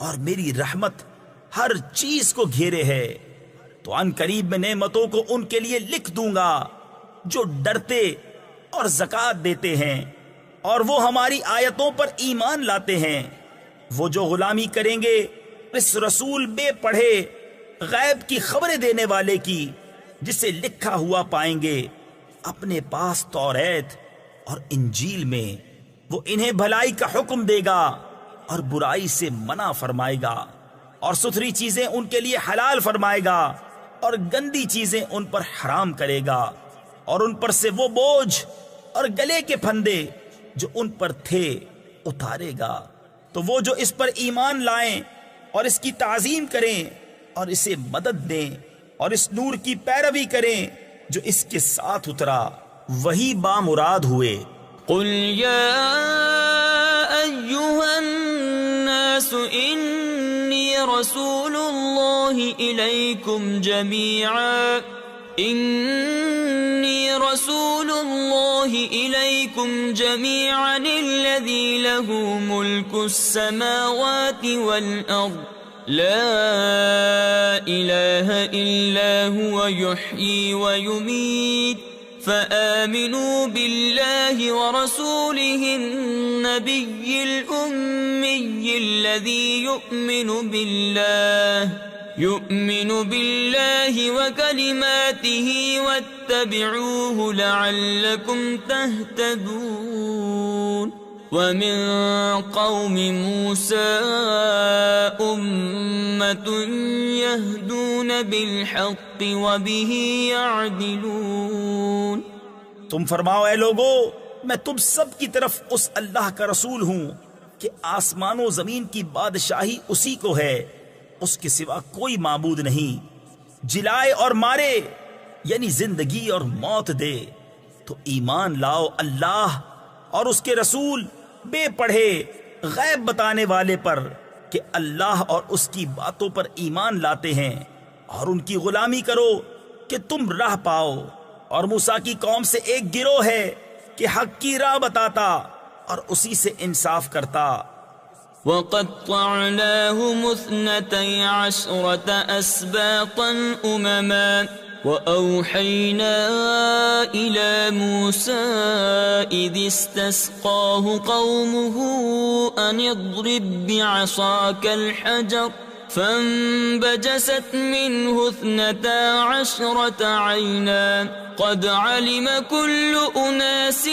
اور میری رحمت ہر چیز کو گھیرے ہے. تو ان قریب میں نعمتوں کو ان کے لیے لکھ دوں گا جو ڈرتے اور زکوٰۃ دیتے ہیں اور وہ ہماری آیتوں پر ایمان لاتے ہیں. وہ جو غلامی کریں گے اس رسول بے پڑھے غیب کی خبریں دینے والے کی جسے لکھا ہوا پائیں گے اپنے پاس توریت اور انجیل میں. وہ انہیں بھلائی کا حکم دے گا اور برائی سے منع فرمائے گا اور ستھری چیزیں ان کے لیے حلال فرمائے گا اور گندی چیزیں ان پر حرام کرے گا اور ان پر سے وہ بوجھ اور گلے کے پھندے جو ان پر تھے اتارے گا. تو وہ جو اس پر ایمان لائیں اور اس کی تعظیم کریں اور اسے مدد دیں اور اس نور کی پیروی کریں جو اس کے ساتھ اترا وہی بامراد ہوئے. قل یا ایھا الناس انی رسول اللہ الیکم جمیعا إني رسول الله إليكم جميعا الذي له ملك السماوات والأرض لا إله إلا هو يحيي ويميت فآمنوا بالله ورسوله النبي الأمي الذي يؤمن بالله وكلماته واتبعوه لعلكم تهتدون. ومن قوم موسى أمة يهدون بالحق وبه يعدلون۔ تم فرماؤ اے لوگو، میں تم سب کی طرف اس اللہ کا رسول ہوں کہ آسمان و زمین کی بادشاہی اسی کو ہے، اس کے سوا کوئی معبود نہیں، جلائے اور مارے یعنی زندگی اور موت دے، تو ایمان لاؤ اللہ اور اس کے رسول بے پڑھے غیب بتانے والے پر کہ اللہ اور اس کی باتوں پر ایمان لاتے ہیں، اور ان کی غلامی کرو کہ تم راہ پاؤ۔ اور موسیٰ کی قوم سے ایک گروہ ہے کہ حق کی راہ بتاتا اور اسی سے انصاف کرتا۔ وَقَطَّعْنَاهُمُ 12 أَسْبَاطًا أُمَمًا وَأَوْحَيْنَا إِلَى مُوسَىٰ إِذِ اسْتَسْقَاهُ قَوْمُهُ أَنِ اضْرِب بِّعَصَاكَ الْحَجَرَ فانبجست منه 12 عينا قد علم كل أناس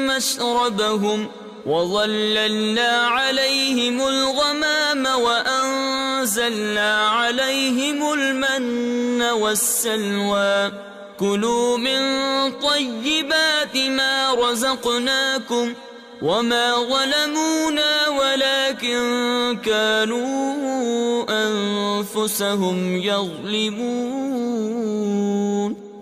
مشربهم وظللنا عليهم الغمام وأنزلنا عليهم المن والسلوى كلوا من طيبات ما رزقناكم وما ظلمونا ولكن كانوا أنفسهم يظلمون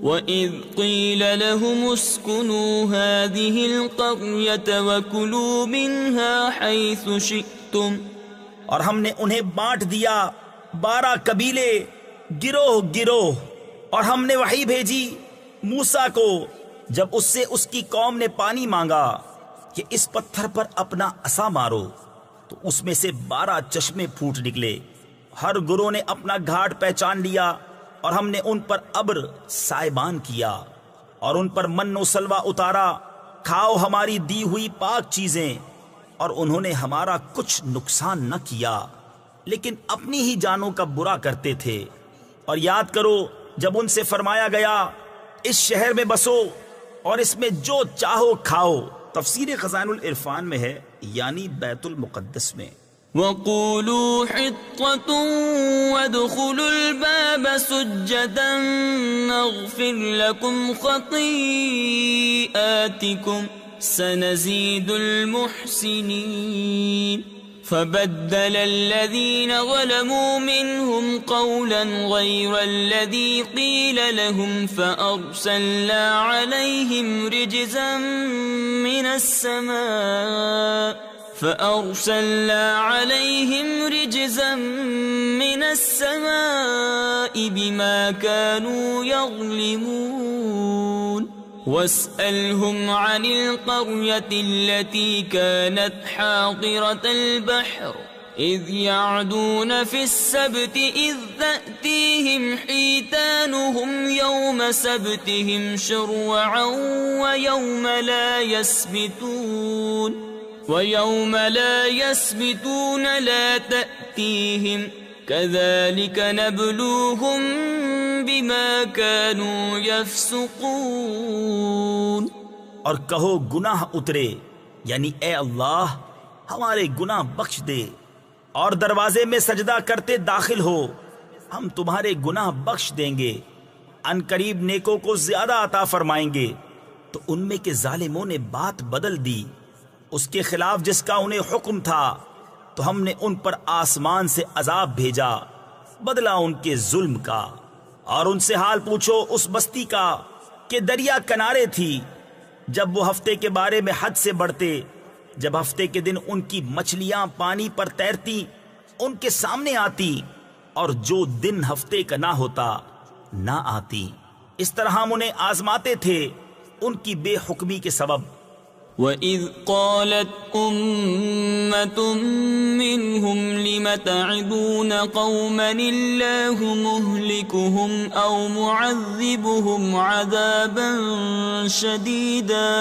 وإذ قيل لهم اسكنوا هذه القرية وكلوا منها حيث شئتم۔ اور ہم نے انہیں بانٹ دیا 12 قبیلے گروہ گروہ، اور ہم نے وحی بھیجی موسیٰ کو جب اس سے اس کی قوم نے پانی مانگا کہ اس پتھر پر اپنا عصا مارو، تو اس میں سے 12 چشمے پھوٹ نکلے۔ ہر گروہ نے اپنا گھاٹ پہچان لیا، اور ہم نے ان پر ابر سائبان کیا اور ان پر من و سلوہ اتارا، کھاؤ ہماری دی ہوئی پاک چیزیں، اور انہوں نے ہمارا کچھ نقصان نہ کیا لیکن اپنی ہی جانوں کا برا کرتے تھے۔ اور یاد کرو جب ان سے فرمایا گیا اس شہر میں بسو اور اس میں جو چاہو کھاؤ۔ تفسیر خزائن العرفان میں ہے، یعنی بیت المقدس میں۔ وَقُولُوا حِطَّةٌ وَادْخُلُوا الْبَابَ سُجَّدًا نَغْفِرْ لَكُمْ خَطِيئَاتِكُمْ سَنَزِيدُ الْمُحْسِنِينَ فَبَدَّلَ الَّذِينَ ظَلَمُوا مِنْهُمْ قَوْلًا غَيْرَ الَّذِي قِيلَ لَهُمْ فَأَرْسَلْنَا عَلَيْهِمْ رِجْزًا مِّنَ السَّمَاءِ بِمَا كَانُوا يَظْلِمُونَ وَاسْأَلْهُمْ عَنِ الْقَرْيَةِ الَّتِي كَانَتْ حَاضِرَةَ الْبَحْرِ إِذْ يَعْدُونَ فِي السَّبْتِ إِذْ تَأْتِيهِمْ حِيتَانُهُمْ يَوْمَ سَبْتِهِمْ شُرَّعًا وَيَوْمَ لَا يَسْبِتُونَ لَا تَأْتِيهِمْ كَذَلِكَ نَبْلُوهُمْ بِمَا كَانُوا يَفْسُقُونَ۔ اور کہو گناہ اترے، یعنی اے اللہ ہمارے گناہ بخش دے، اور دروازے میں سجدہ کرتے داخل ہو، ہم تمہارے گناہ بخش دیں گے، ان قریب نیکوں کو زیادہ عطا فرمائیں گے۔ تو ان میں کے ظالموں نے بات بدل دی، اس کے خلاف جس کا انہیں حکم تھا، تو ہم نے ان پر آسمان سے عذاب بھیجا بدلہ ان کے ظلم کا۔ اور ان سے حال پوچھو اس بستی کا کہ دریا کنارے تھی، جب وہ ہفتے کے بارے میں حد سے بڑھتے، جب ہفتے کے دن ان کی مچھلیاں پانی پر تیرتی ان کے سامنے آتی، اور جو دن ہفتے کا نہ ہوتا نہ آتی۔ اس طرح ہم انہیں آزماتے تھے ان کی بے حکمی کے سبب۔ وَإِذْ قَالَتْ أُمَّةٌ مِّنْهُمْ لِمَ تَعِظُونَ قَوْمًا اللَّهُ مُهْلِكُهُمْ أَوْ مُعَذِّبُهُمْ عَذَابًا شَدِيدًا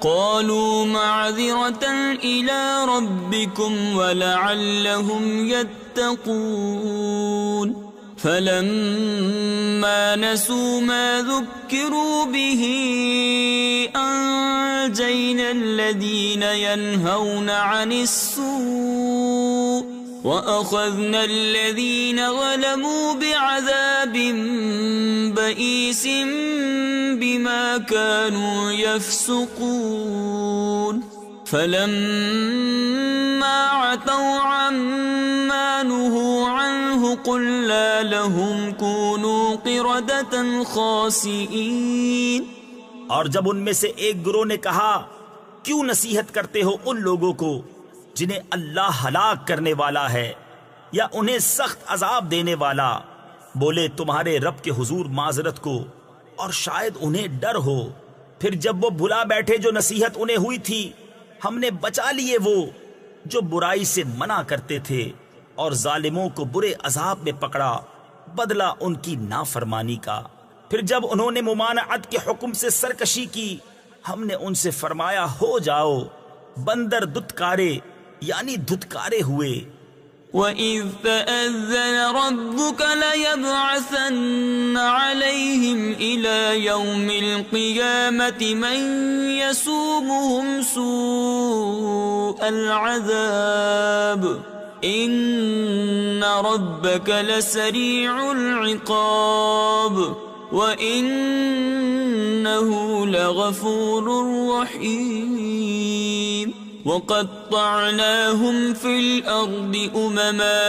قَالُوا مَعْذِرَةً إِلَى رَبِّكُمْ وَلَعَلَّهُمْ يَتَّقُونَ فَلَمَّا نَسُوا مَا ذُكِّرُوا بِهِ أَنجَيْنَا الَّذِينَ يَنْهَوْنَ عَنِ السُّوءِ وَأَخَذْنَا الَّذِينَ ظَلَمُوا بِعَذَابٍ بَئِيسٍ بِمَا كَانُوا يَفْسُقُونَ فَلَمَّا عَتَوْا عَمَّا نُهُوا عَنْهُ قُلْنَا لَهُمْ كُونُوا قِرَدَةً خَاسِئِينَ۔ اور جب ان میں سے ایک گروہ نے کہا کیوں نصیحت کرتے ہو ان لوگوں کو جنہیں اللہ ہلاک کرنے والا ہے یا انہیں سخت عذاب دینے والا، بولے تمہارے رب کے حضور معذرت کو اور شاید انہیں ڈر ہو۔ پھر جب وہ بھلا بیٹھے جو نصیحت انہیں ہوئی تھی، ہم نے بچا لیے وہ جو برائی سے منع کرتے تھے، اور ظالموں کو برے عذاب میں پکڑا بدلہ ان کی نافرمانی کا۔ پھر جب انہوں نے ممانعت کے حکم سے سرکشی کی، ہم نے ان سے فرمایا ہو جاؤ بندر دتکارے یعنی دھتکارے ہوئے۔ وَإِذْ تَأَذَّنَ رَبُّكَ لَيَبْعَثَنَّ عَلَيْهِمْ إِلَى يَوْمِ الْقِيَامَةِ مَنْ يَسُومُهُمْ سُوءَ الْعَذَابِ إِنَّ رَبَّكَ لَسَرِيعُ الْعِقَابِ وَإِنَّهُ لَغَفُورٌ رَحِيمٌ۔ وَقَطَّعْنَاهُمْ فِي الْأَرْضِ أُمَمًا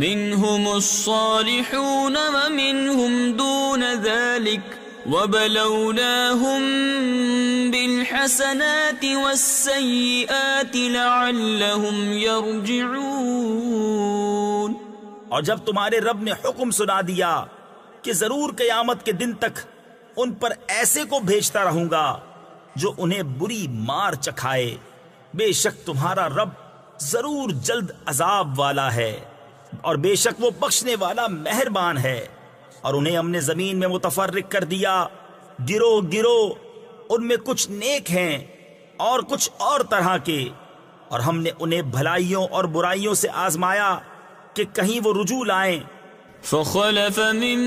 مِّنْهُمُ الصَّالِحُونَ وَمِنْهُمْ دُونَ ذَلِكَ وَبَلَوْنَاهُمْ بِالْحَسَنَاتِ وَالسَّيِّئَاتِ لَعَلَّهُمْ يَرْجِعُونَ۔ اور جب تمہارے رب نے حکم سنا دیا کہ ضرور قیامت کے دن تک ان پر ایسے کو بھیجتا رہوں گا جو انہیں بری مار چکھائے، بے شک تمہارا رب ضرور جلد عذاب والا ہے اور بے شک وہ بخشنے والا مہربان ہے۔ اور انہیں ہم نے زمین میں متفرق کر دیا گروہ گروہ، ان میں کچھ نیک ہیں اور کچھ اور طرح کے، اور ہم نے انہیں بھلائیوں اور برائیوں سے آزمایا کہ کہیں وہ رجوع لائیں۔ فخلف من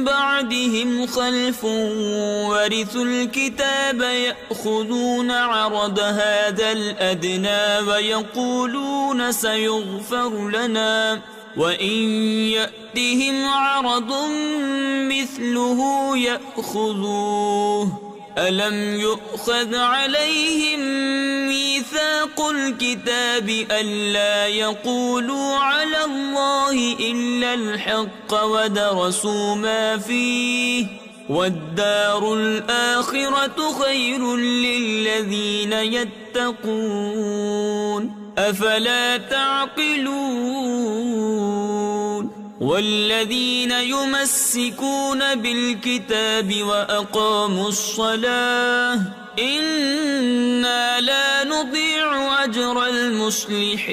بعدهم خلف ورثوا الكتاب يأخذون عرض هذا الأدنى ويقولون سيغفر لنا وإن يأتهم عرض مثله يأخذوه ألم يؤخذ عليهم ميثاق الكتاب ألا يقولوا على الله إلا الحق ودرسوا ما فيه والدار الآخرة خير للذين يتقون أفلا تعقلون والذين يمسكون بالكتاب وأقاموا الصلاة إنا لا نضيع أجر المصلحين۔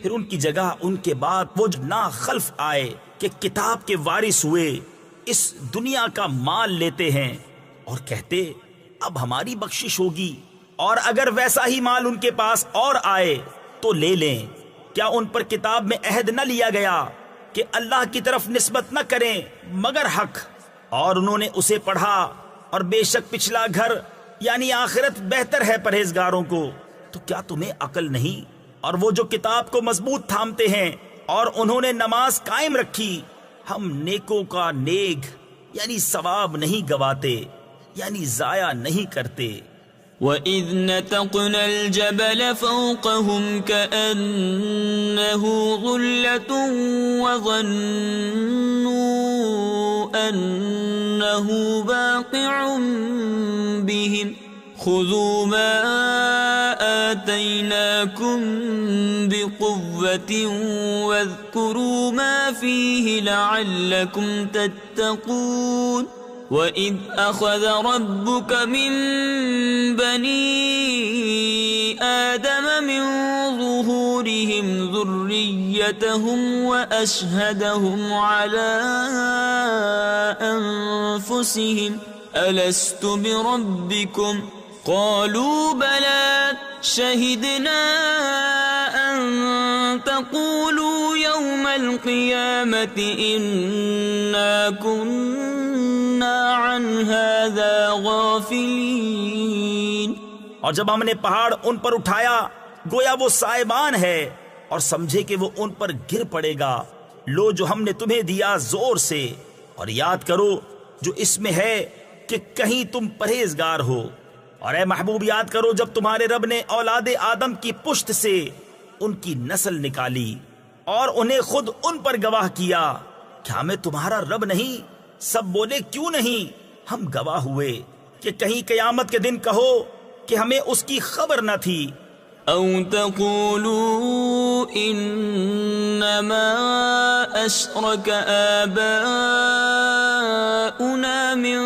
پھر ان کی جگہ ان کے بعد وہ جو نا خلف آئے کہ کتاب کے وارث ہوئے، اس دنیا کا مال لیتے ہیں اور کہتے اب ہماری بخشش ہوگی، اور اگر ویسا ہی مال ان کے پاس اور آئے تو لے لیں۔ کیا ان پر کتاب میں عہد نہ لیا گیا کہ اللہ کی طرف نسبت نہ کریں مگر حق؟ اور انہوں نے اسے پڑھا، اور بے شک پچھلا گھر یعنی آخرت بہتر ہے پرہیزگاروں کو۔ تو کیا تمہیں عقل نہیں؟ اور وہ جو کتاب کو مضبوط تھامتے ہیں اور انہوں نے نماز قائم رکھی، ہم نیکوں کا نیک یعنی ثواب نہیں گواتے یعنی ضائع نہیں کرتے۔ وَإِذْ نَتَقْنَا الْجَبَلَ فَوْقَهُمْ كَأَنَّهُ ظُلَّةٌ وَظَنُّوا أَنَّهُ بَاقِعٌ بِهِمْ خُذُوا مَا آتَيْنَاكُمْ بِقُوَّةٍ وَاذْكُرُوا مَا فِيهِ لَعَلَّكُمْ تَتَّقُونَ وَإِذْ أَخَذَ رَبُّكَ مِنْ بَنِي آدَمَ مِنْ ظُهُورِهِمْ ذُرِّيَّتَهُمْ وَأَشْهَدَهُمْ عَلَى أَنفُسِهِمْ أَلَسْتُ بِرَبِّكُمْ قَالُوا بَلَى شَهِدْنَا أَن تَقُولُوا يَوْمَ الْقِيَامَةِ إِنَّا كُنَّا عَنْ هَذَا غَافِلِينَ۔ اور جب ہم نے پہاڑ ان پر اٹھایا گویا وہ سائبان ہے، اور سمجھے کہ وہ ان پر گر پڑے گا۔ لو جو ہم نے تمہیں دیا زور سے، اور یاد کرو جو اس میں ہے کہ کہیں تم پرہیزگار ہو۔ اور اے محبوب یاد کرو جب تمہارے رب نے اولاد آدم کی پشت سے ان کی نسل نکالی اور انہیں خود ان پر گواہ کیا، کیا میں تمہارا رب نہیں؟ سب بولے کیوں نہیں؟ ہم گواہ ہوئے کہ کہیں قیامت کے دن کہو کہ ہمیں اس کی خبر نہ تھی۔ أو تقولوا إنما أشرك آباؤنا من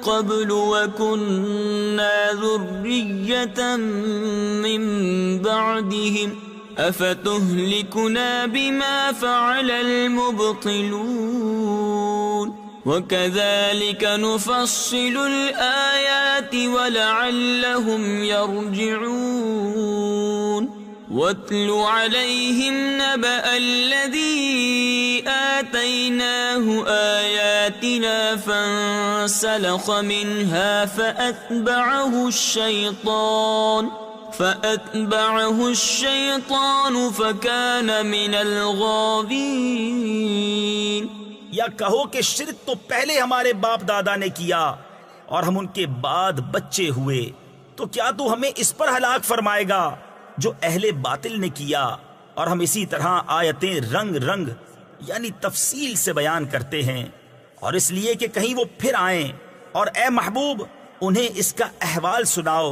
قبل وكنا ذرية من بعدهم أفتهلكنا بما فعل المبطلون وكذلك نفصل الآيات ولعلهم يرجعون واتل عليهم نبأ الذي آتيناه آياتنا فانسلخ منها فأتبعه الشيطان فكان من الغاوين۔ یا کہو کہ شرک تو پہلے ہمارے باپ دادا نے کیا اور ہم ان کے بعد بچے ہوئے، تو کیا تو ہمیں اس پر ہلاک فرمائے گا جو اہل باطل نے کیا؟ اور ہم اسی طرح آیتیں رنگ رنگ یعنی تفصیل سے بیان کرتے ہیں، اور اس لیے کہ کہیں وہ پھر آئیں۔ اور اے محبوب انہیں اس کا احوال سناؤ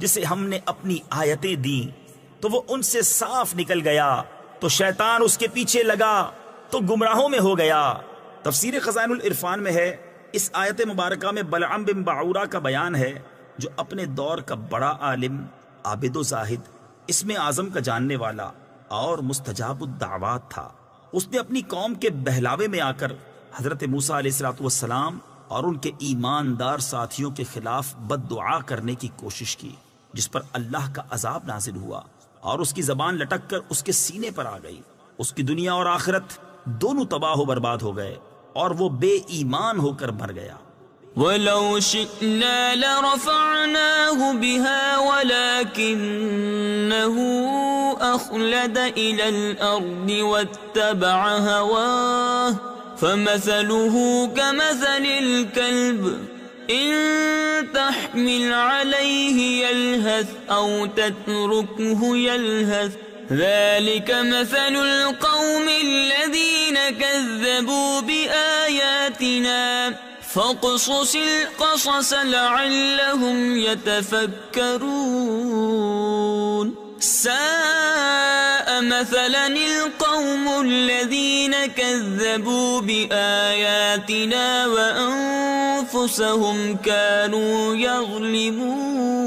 جسے ہم نے اپنی آیتیں دیں تو وہ ان سے صاف نکل گیا، تو شیطان اس کے پیچھے لگا تو گمراہوں میں ہو گیا۔ تفسیر خزائن العرفان میں ہے، اس آیت مبارکہ میں بلعم بن بعورہ کا بیان ہے جو اپنے دور کا بڑا عالم، عابد و زاہد، اسم اعظم کا جاننے والا اور مستجاب الدعوات تھا۔ اس نے اپنی قوم کے بہلاوے میں آ کر حضرت موسیٰ علیہ السلام اور ان کے ایماندار ساتھیوں کے خلاف بد دعا کرنے کی کوشش کی، جس پر اللہ کا عذاب نازل ہوا اور اس کی زبان لٹک کر اس کے سینے پر آ گئی۔ اس کی دنیا اور آخرت دونوں تباہ و برباد ہو گئے اور وہ بے ایمان ہو کر مر گیا۔ وَلَوْ شِئْنَا لَرَفَعْنَاهُ بِهَا وَلَكِنَّهُ أَخْلَدَ إِلَى الْأَرْضِ وَاتَّبَعَ هَوَاهُ فَمَثَلُهُ كَمَثَلِ الْكَلْبِ إِن تَحْمِلْ عَلَيْهِ يَلْهَثْ أَوْ تَتْرُكْهُ يَلْهَثْ ذلك مثل القوم الذين كذبوا بآياتنا فاقصص القصص لعلهم يتفكرون ساء مثلا القوم الذين كذبوا بآياتنا وأنفسهم كانوا يظلمون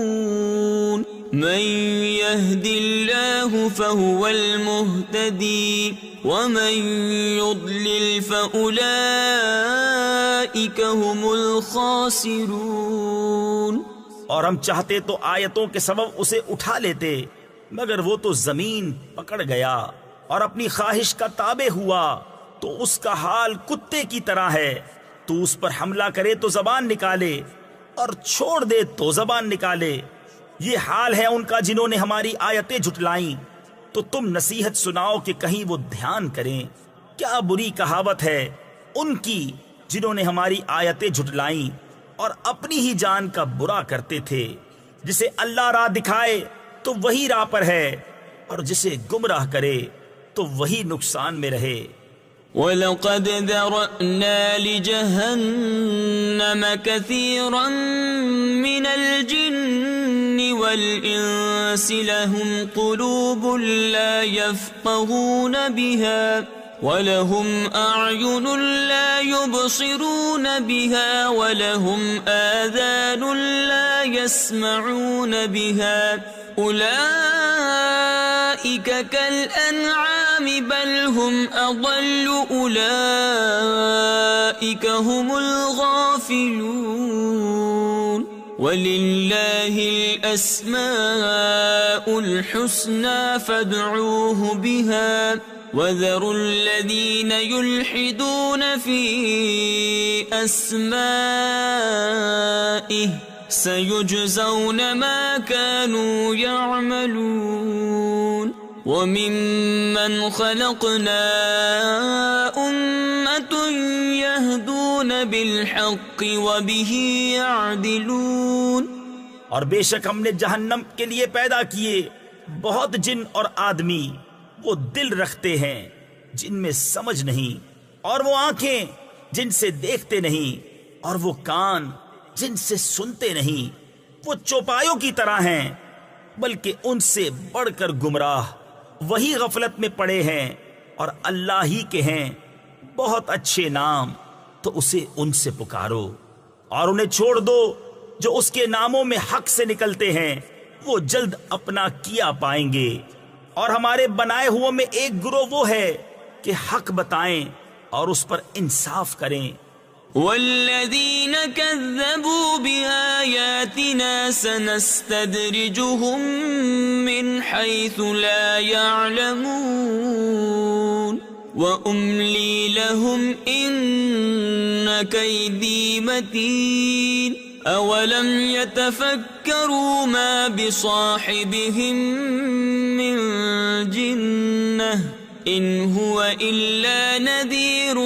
من يهد الله فهو المهتدي ومن يضلل فأولئك هم الخاسرون۔ اور ہم چاہتے تو آیتوں کے سبب اسے اٹھا لیتے، مگر وہ تو زمین پکڑ گیا اور اپنی خواہش کا تابع ہوا، تو اس کا حال کتے کی طرح ہے۔ تو اس پر حملہ کرے تو زبان نکالے اور چھوڑ دے تو زبان نکالے۔ یہ حال ہے ان کا جنہوں نے ہماری آیتیں جھٹلائیں، تو تم نصیحت سناؤ کہ کہیں وہ دھیان کریں۔ کیا بری کہاوت ہے ان کی جنہوں نے ہماری آیتیں جھٹلائیں اور اپنی ہی جان کا برا کرتے تھے۔ جسے اللہ راہ دکھائے تو وہی راہ پر ہے، اور جسے گمراہ کرے تو وہی نقصان میں رہے۔ وَلَقَدْ ذَرَأْنَا لِجَهَنَّمَ كَثِيرًا مِنَ الْجِنِّ وَالْإِنسِ لَهُمْ قُلُوبٌ لَا يَفْقَهُونَ بِهَا وَلَهُمْ أَعْيُنٌ لَا يُبْصِرُونَ بِهَا وَلَهُمْ آذَانٌ لَا يَسْمَعُونَ بِهَا أُولَئِكَ كَالْأَنْعَامِ بَلْ هُمْ أَضَلُّ أُولَئِكَ هُمُ الْغَافِلُونَ وَلِلَّهِ الْأَسْمَاءُ الْحُسْنَى فَادْعُوهُ بِهَا وَذَرُوا الَّذِينَ يُلْحِدُونَ فِي أَسْمَائِهِ سيجزون ما كانوا يعملون وممن خلقنا أمة يهدون بالحق وبه يعدلون، اور بے شک ہم نے جہنم کے لیے پیدا کیے بہت جن اور آدمی، وہ دل رکھتے ہیں جن میں سمجھ نہیں، اور وہ آنکھیں جن سے دیکھتے نہیں، اور وہ کان جن سے سنتے نہیں، وہ چوپایوں کی طرح ہیں بلکہ ان سے بڑھ کر گمراہ، وہی غفلت میں پڑے ہیں اور اللہ ہی کے ہیں بہت اچھے نام، تو اسے ان سے پکارو اور انہیں چھوڑ دو جو اس کے ناموں میں حق سے نکلتے ہیں، وہ جلد اپنا کیا پائیں گے۔ اور ہمارے بنائے ہوئے میں ایک گروہ وہ ہے کہ حق بتائیں اور اس پر انصاف کریں۔ والذین کذبوا بآیاتنا سنستدرجهم من حیث لا يعلمون وأملی لهم ان کیدی متین اولم يتفکروا ما بصاحبهم من جنہ ان هو الا نذیر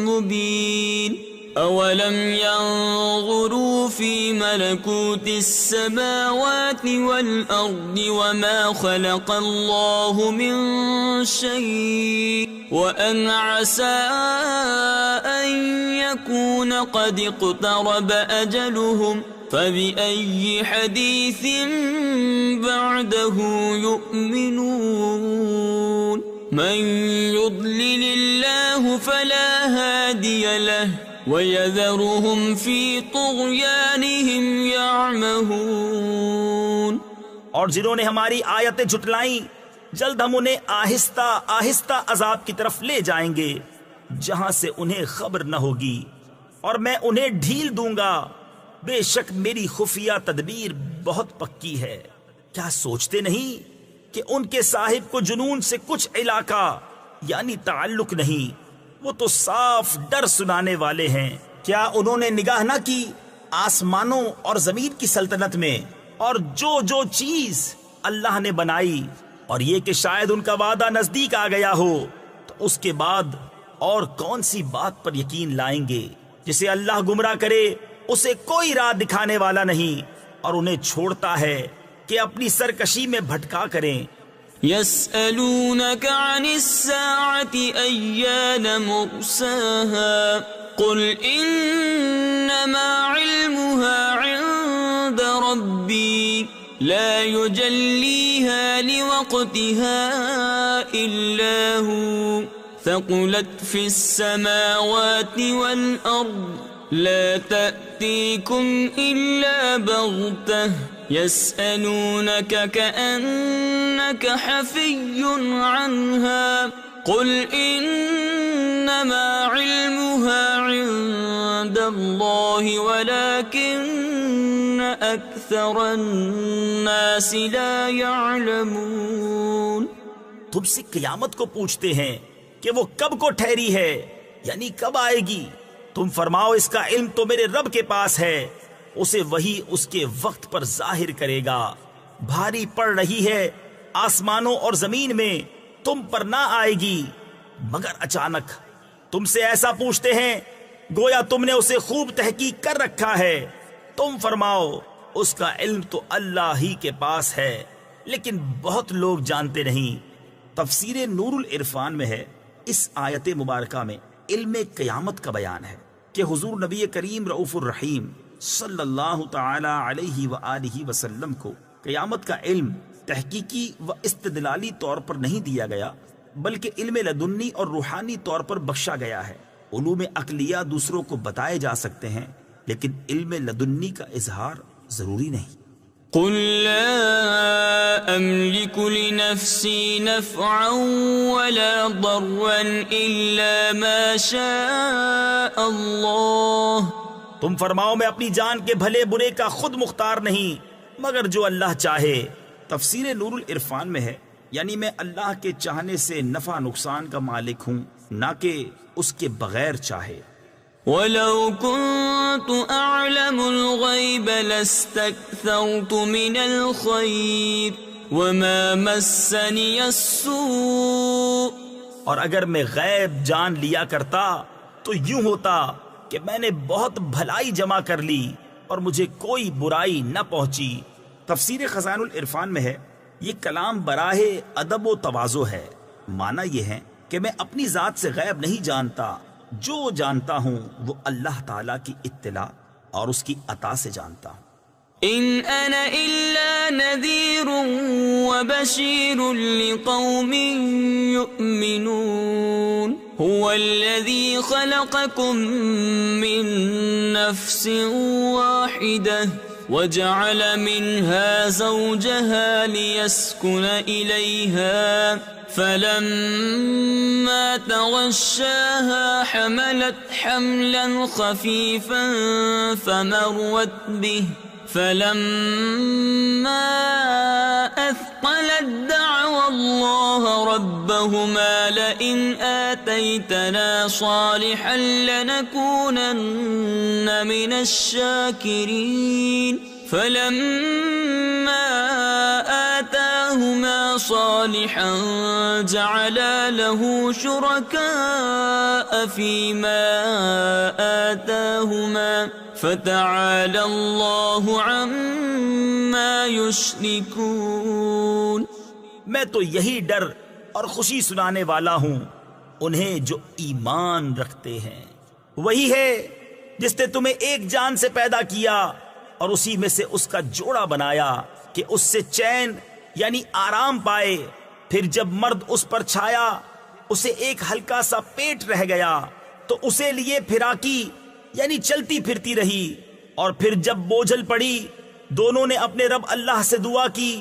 مبین اولم ينظروا في ملكوت السماوات والأرض وما خلق الله من شيء وأن عسى أن يكون قد اقترب أجلهم فبأي حديث بعده يؤمنون من يضلل الله فلا هادي له وَيَذَرُهُمْ فِي طُغْيَانِهِمْ يَعْمَهُونَ، اور جنہوں نے ہماری آیتیں جھٹلائیں جلد ہم انہیں آہستہ آہستہ عذاب کی طرف لے جائیں گے جہاں سے انہیں خبر نہ ہوگی، اور میں انہیں ڈھیل دوں گا، بے شک میری خفیہ تدبیر بہت پکی ہے۔ کیا سوچتے نہیں کہ ان کے صاحب کو جنون سے کچھ علاقہ یعنی تعلق نہیں، وہ تو صاف ڈر سنانے والے ہیں۔ کیا انہوں نے نگاہ نہ کی آسمانوں اور زمین کی سلطنت میں، اور جو جو چیز اللہ نے بنائی، اور یہ کہ شاید ان کا وعدہ نزدیک آ گیا ہو، تو اس کے بعد اور کون سی بات پر یقین لائیں گے؟ جسے اللہ گمراہ کرے اسے کوئی راہ دکھانے والا نہیں، اور انہیں چھوڑتا ہے کہ اپنی سرکشی میں بھٹکا کریں۔ يسألونك عن الساعة أيان مرساها قل إنما علمها عند ربي لا يجليها لوقتها إلا هو ثقلت في السماوات والأرض لا تأتيكم إلا بغتة يسألونك كأنك حفي عنها قل إنما علمها عند الله ولكن أكثر الناس لا يعلمون۔ تم سے قیامت کو پوچھتے ہیں کہ وہ کب کو ٹھہری ہے، یعنی کب آئے گی؟ تم فرماؤ اس کا علم تو میرے رب کے پاس ہے، اسے وہی اس کے وقت پر ظاہر کرے گا۔ بھاری پڑ رہی ہے آسمانوں اور زمین میں، تم پر نہ آئے گی مگر اچانک۔ تم سے ایسا پوچھتے ہیں گویا تم نے اسے خوب تحقیق کر رکھا ہے۔ تم فرماؤ اس کا علم تو اللہ ہی کے پاس ہے، لیکن بہت لوگ جانتے نہیں۔ تفسیر نور العرفان میں ہے، اس آیت مبارکہ میں علم قیامت کا بیان ہے کہ حضور نبی کریم رؤوف الرحیم صلی اللہ تعالی علیہ وآلہ وسلم کو قیامت کا علم تحقیقی و استدلالی طور پر نہیں دیا گیا، بلکہ علم لدنی اور روحانی طور پر بخشا گیا ہے۔ علوم عقلیہ دوسروں کو بتائے جا سکتے ہیں، لیکن علم لدنی کا اظہار ضروری نہیں۔ قل لا أملك لنفسي نفعا ولا ضرا إلا ما شاء الله۔ تم فرماؤ میں اپنی جان کے بھلے برے کا خود مختار نہیں مگر جو اللہ چاہے۔ تفسیر نور العرفان میں ہے، یعنی میں اللہ کے چاہنے سے نفع نقصان کا مالک ہوں، نہ کہ اس کے بغیر چاہے۔ ولو كنت أعلم الغيب لاستكثرت من الخير وما مسني السوء. اور اگر میں غیب جان لیا کرتا تو یوں ہوتا کہ میں نے بہت بھلائی جمع کر لی اور مجھے کوئی برائی نہ پہنچی. تفسیر خزائن العرفان میں ہے یہ کلام براہ ادب و تواضع ہے. معنی یہ ہے کہ میں اپنی ذات سے غیب نہیں جانتا، جو جانتا ہوں وہ اللہ تعالیٰ کی اطلاع اور اس کی عطا سے جانتا ہوں. ان انا الا نذير وبشير لقوم يؤمنون. هو الذي خلقكم من نفس واحدة وجعل منها زوجها ليسكن إليها فلما تغشاها حملت حملا خفيفا فمرت به فلما أثقلت دعوا الله ربهما لئن آتيتنا صالحا لنكونن من الشاكرين. فلما آتاهما صالحا جعلا له شركاء فيما آتاهما فتعالى الله عما يشركون. میں تو یہی ڈر اور خوشی سنانے والا ہوں انہیں جو ایمان رکھتے ہیں. وہی ہے جس نے تمہیں ایک جان سے پیدا کیا اور اسی میں سے اس کا جوڑا بنایا کہ اس سے چین یعنی آرام پائے. پھر جب مرد اس پر چھایا اسے ایک ہلکا سا پیٹ رہ گیا تو اسے لیے پھراکی یعنی چلتی پھرتی رہی. اور پھر جب بوجھل پڑی دونوں نے اپنے رب اللہ سے دعا کی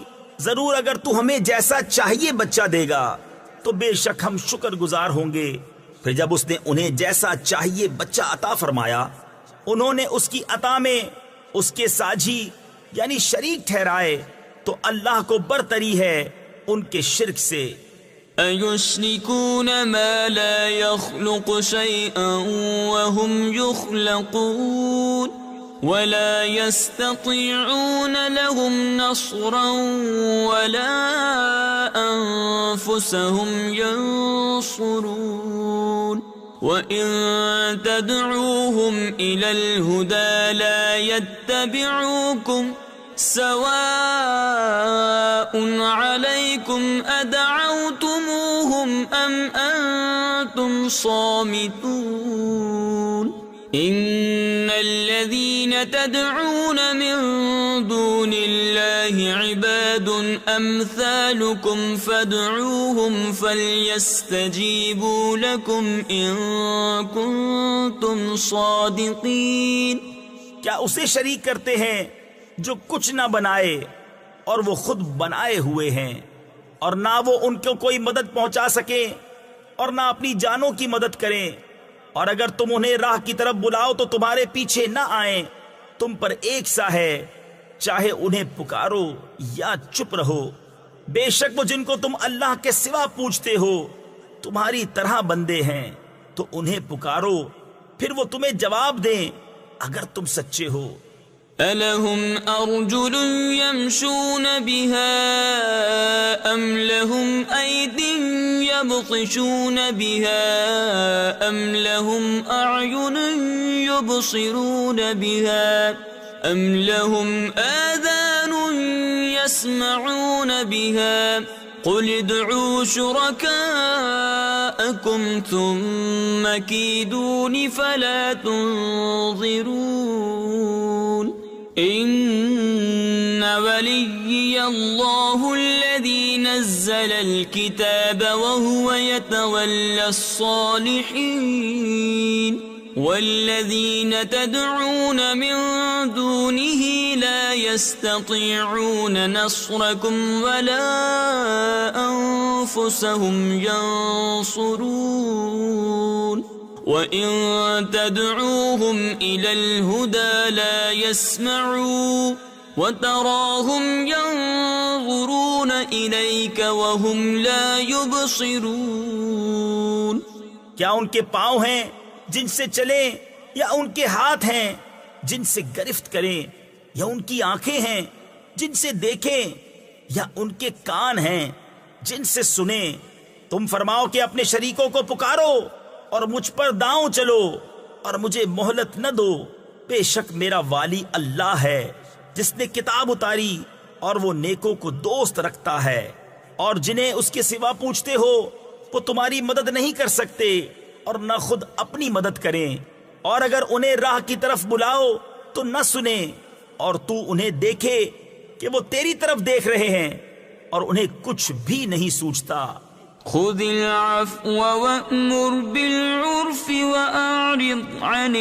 ضرور اگر تو ہمیں جیسا چاہیے بچہ دے گا تو بے شک ہم شکر گزار ہوں گے. پھر جب اس نے انہیں جیسا چاہیے بچہ عطا فرمایا انہوں نے اس کی عطا میں اس کے ساجھی یعنی شریک ٹھہرائے تو اللہ کو برتری ہے ان کے شرک سے. أَيُشْرِكُونَ مَا لَا يَخْلُقُ شَيْئًا وَهُمْ يُخْلَقُونَ وَلَا يَسْتَطِيعُونَ لَهُمْ نَصْرًا وَلَا أَنفُسَهُمْ يَنصُرُونَ. وَإِن تَدْعُوهُمْ إِلَى الْهُدَى لَا يَتَّبِعُوكُمْ سواء عليكم أدعوتموهم أم أنتم صامتون. إن الذين تدعون من دون الله عباد أمثالكم فادعوهم فليستجيبوا لكم إن كنتم صادقين. کیا اسے شریک کرتے ہیں جو کچھ نہ بنائے اور وہ خود بنائے ہوئے ہیں اور نہ وہ ان کو کوئی مدد پہنچا سکیں اور نہ اپنی جانوں کی مدد کریں. اور اگر تم انہیں راہ کی طرف بلاؤ تو تمہارے پیچھے نہ آئیں. تم پر ایک سا ہے چاہے انہیں پکارو یا چپ رہو. بے شک وہ جن کو تم اللہ کے سوا پوچھتے ہو تمہاری طرح بندے ہیں تو انہیں پکارو پھر وہ تمہیں جواب دیں اگر تم سچے ہو. أَلَهُمْ أَرْجُلٌ يَمْشُونَ بِهَا أَمْ لَهُمْ أَيْدٍ يَبْطِشُونَ بِهَا أَمْ لَهُمْ أَعْيُنٌ يُبْصِرُونَ بِهَا أَمْ لَهُمْ آذَانٌ يَسْمَعُونَ بِهَا قُلِ ادْعُوا شُرَكَاءَكُمْ ثُمَّ كِيدُونِ فَلَا تُنظِرُونَ. إن وليي الله الذي نزل الكتاب وهو يتولى الصالحين. والذين تدعون من دونه لا يستطيعون نصركم ولا أنفسهم ينصرون. وَإِن تَدْعُوهُمْ إِلَى الْهُدَى لَا يَسْمَعُوا وَتَرَاهُمْ يَنظُرُونَ إِلَيْكَ وَهُمْ لَا يُبْصِرُونَ. کیا ان کے پاؤں ہیں جن سے چلیں یا ان کے ہاتھ ہیں جن سے گرفت کریں، یا ان کی آنکھیں ہیں جن سے دیکھیں، یا ان کے کان ہیں جن سے سنیں؟ تم فرماؤ کہ اپنے شریکوں کو پکارو اور مجھ پر داؤں چلو اور مجھے مہلت نہ دو۔ بے شک میرا والی اللہ ہے جس نے کتاب اتاری، اور وہ نیکوں کو دوست رکھتا ہے، اور جنہیں اس کے سوا پوچھتے ہو وہ تمہاری مدد نہیں کر سکتے اور نہ خود اپنی مدد کریں، اور اگر انہیں راہ کی طرف بلاؤ تو نہ سنیں، اور تو انہیں دیکھے کہ وہ تیری طرف دیکھ رہے ہیں اور انہیں کچھ بھی نہیں سوچتا۔ خذ العفو وأمر بالعرف وأعرض عن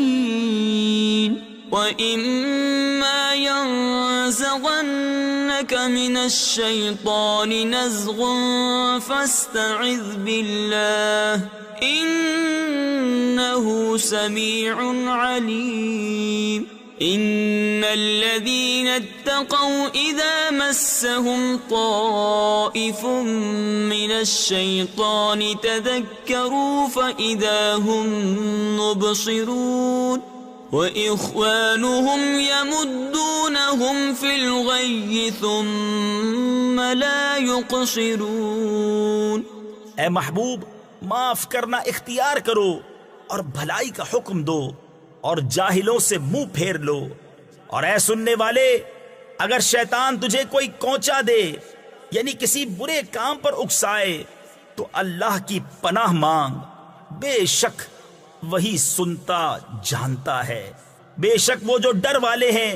الجاهلين وإما ينزغنك من الشيطان نزغ فاستعذ بالله إنه سميع عليم إن الذين اتقوا إذا مسهم طائف من الشيطان تذكروا فإذا هم مبصرون وإخوانهم يمدونهم في الغي ثم لا يقصرون۔ اے محبوب، معاف کرنا اختیار کرو اور بھلائی کا حکم دو اور جاہلوں سے منہ پھیر لو۔ اور اے سننے والے، اگر شیطان تجھے کوئی کونچا دے یعنی کسی برے کام پر اکسائے تو اللہ کی پناہ مانگ، بے شک وہی سنتا جانتا ہے۔ بے شک وہ جو ڈر والے ہیں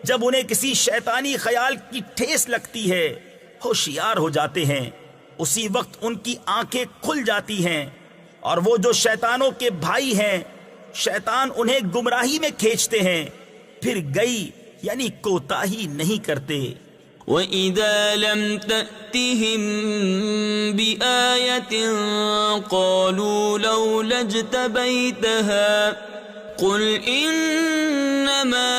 جب انہیں کسی شیطانی خیال کی ٹھیس لگتی ہے ہوشیار ہو جاتے ہیں، اسی وقت ان کی آنکھیں کھل جاتی ہیں، اور وہ جو شیطانوں کے بھائی ہیں شیطان انہیں گمراہی میں کھینچتے ہیں، پھر گئی یعنی کوتاہی نہیں کرتے۔ وَإِذَا لَمْ تَأْتِهِمْ بِآيَةٍ قَالُوا لَوْلَا اجْتَبَيْتَهَا قُلْ إِنَّمَا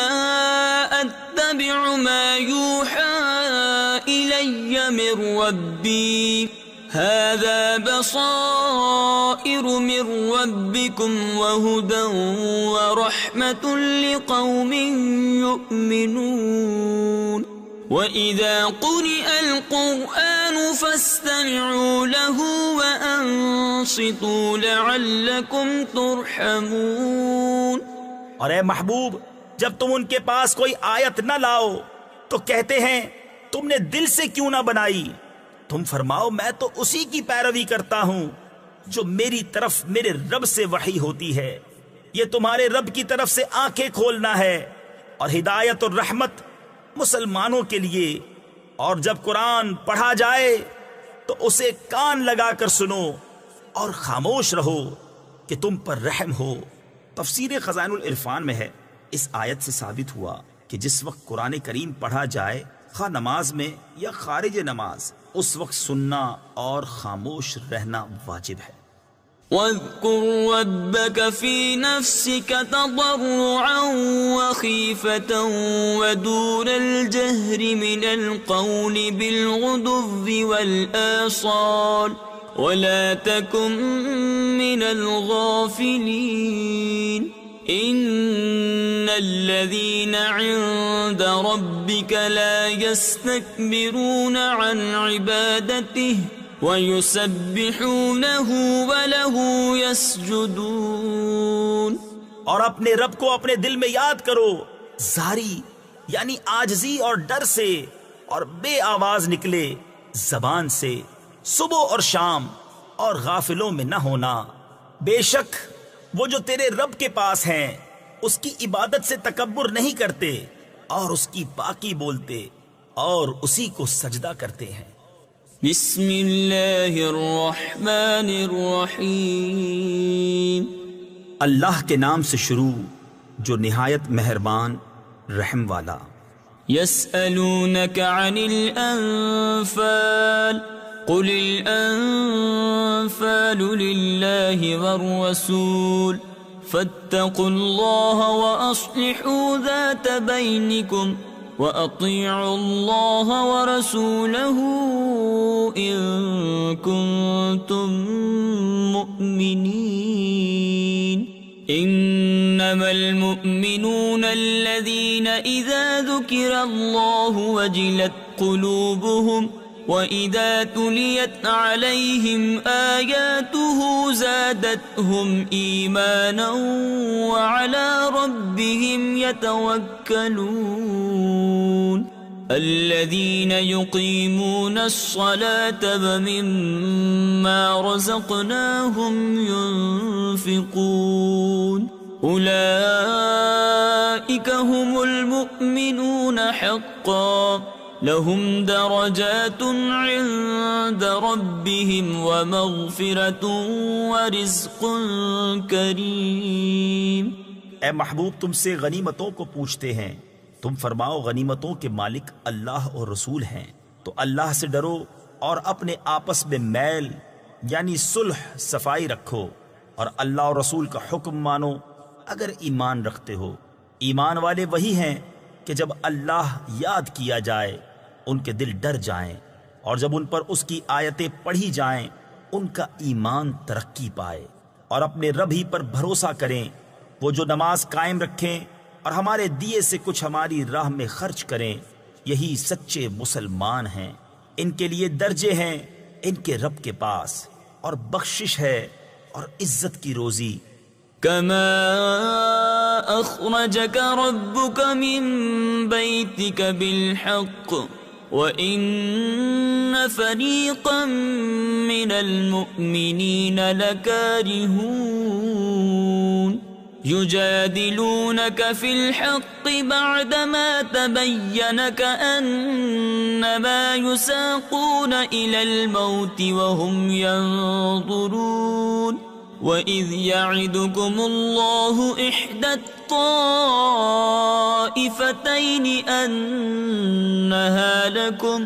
أَتَّبِعُ مَا يُوحَى إِلَيَّ مِنْ رَبِّي هَذَا بَصَائِرُ مِنْ رَبِّكُمْ وَهُدًى وَرَحْمَةٌ لِقَوْمٍ يُؤْمِنُونَ وَإِذَا قُرِئَ الْقُرْآنُ فَاسْتَمِعُوا لَهُ وَأَنصِتُوا لَعَلَّكُمْ تُرْحَمُونَ۔ اور اے محبوب، جب تم ان کے پاس کوئی آیت نہ لاؤ تو کہتے ہیں تم نے دل سے کیوں نہ بنائی؟ تم فرماؤ میں تو اسی کی پیروی کرتا ہوں جو میری طرف میرے رب سے وحی ہوتی ہے۔ یہ تمہارے رب کی طرف سے آنکھیں کھولنا ہے اور ہدایت اور رحمت مسلمانوں کے لیے۔ اور جب قرآن پڑھا جائے تو اسے کان لگا کر سنو اور خاموش رہو کہ تم پر رحم ہو۔ تفسیر خزائن العرفان میں ہے، اس آیت سے ثابت ہوا کہ جس وقت قرآن کریم پڑھا جائے، خواہ نماز میں یا خارج نماز، اس وقت سننا اور خاموش رہنا واجب ہے۔ وَاذْكُرْ رَبَّكَ فِي نَفْسِكَ تَضَرُّعًا وَخِيفَةً وَدُونَ الْجَهْرِ مِنَ الْقَوْلِ بِالْغُدُوِّ وَالْآصَالِ وَلَا تَكُن مِّنَ الْغَافِلِينَ إِنَّ الَّذِينَ عِندَ رَبِّكَ لَا يَسْتَكْبِرُونَ عَنْ عِبَادَتِهِ وَيُسَبِّحُونَهُ وَلَهُ يَسْجُدُونَ۔ اور اپنے رب کو اپنے دل میں یاد کرو، زاری یعنی عاجزی اور ڈر سے، اور بے آواز نکلے زبان سے، صبح اور شام، اور غافلوں میں نہ ہونا۔ بے شک وہ جو تیرے رب کے پاس ہیں اس کی عبادت سے تکبر نہیں کرتے، اور اس کی پاکی بولتے اور اسی کو سجدہ کرتے ہیں۔ بسم اللہ الرحمن الرحیم۔ اللہ کے نام سے شروع جو نہایت مہربان رحم والا۔ یسألونک عن الانفال قل الانفال للہ والرسول فاتقوا اللہ واصلحوا ذات بینکم وَأَطِيعُوا اللَّهَ وَرَسُولَهُ إِن كُنتُم مُّؤْمِنِينَ إنما المؤمنون الذين إذا ذكر الله وجلت قلوبهم وإذا تليت عليهم آياته زادتهم إيمانا وعلى ربهم يتوكلون الذين يقيمون الصلاة ومما رزقناهم ينفقون أولئك هم المؤمنون حقا لهم درجات عند ربهم ومغفرة ورزق کریم۔ اے محبوب، تم سے غنیمتوں کو پوچھتے ہیں، تم فرماؤ غنیمتوں کے مالک اللہ اور رسول ہیں، تو اللہ سے ڈرو اور اپنے آپس میں میل یعنی صلح صفائی رکھو، اور اللہ اور رسول کا حکم مانو اگر ایمان رکھتے ہو۔ ایمان والے وہی ہیں کہ جب اللہ یاد کیا جائے ان کے دل ڈر جائیں، اور جب ان پر اس کی آیتیں پڑھی جائیں ان کا ایمان ترقی پائے، اور اپنے رب ہی پر بھروسہ کریں، وہ جو نماز قائم رکھیں اور ہمارے دیے سے کچھ ہماری راہ میں خرچ کریں، یہی سچے مسلمان ہیں۔ ان کے لیے درجے ہیں ان کے رب کے پاس، اور بخشش ہے اور عزت کی روزی۔ كما أخرجك ربك من بيتك بالحق وإن فريقا من المؤمنين لكارهون يجادلونك في الحق بعدما تبين كأنما يساقون إلى الموت وهم ينظرون وَإِذْ يَعِدُكُمُ اللَّهُ إِحْدَى الطَّائِفَتَيْنِ أَنَّهَا لَكُمْ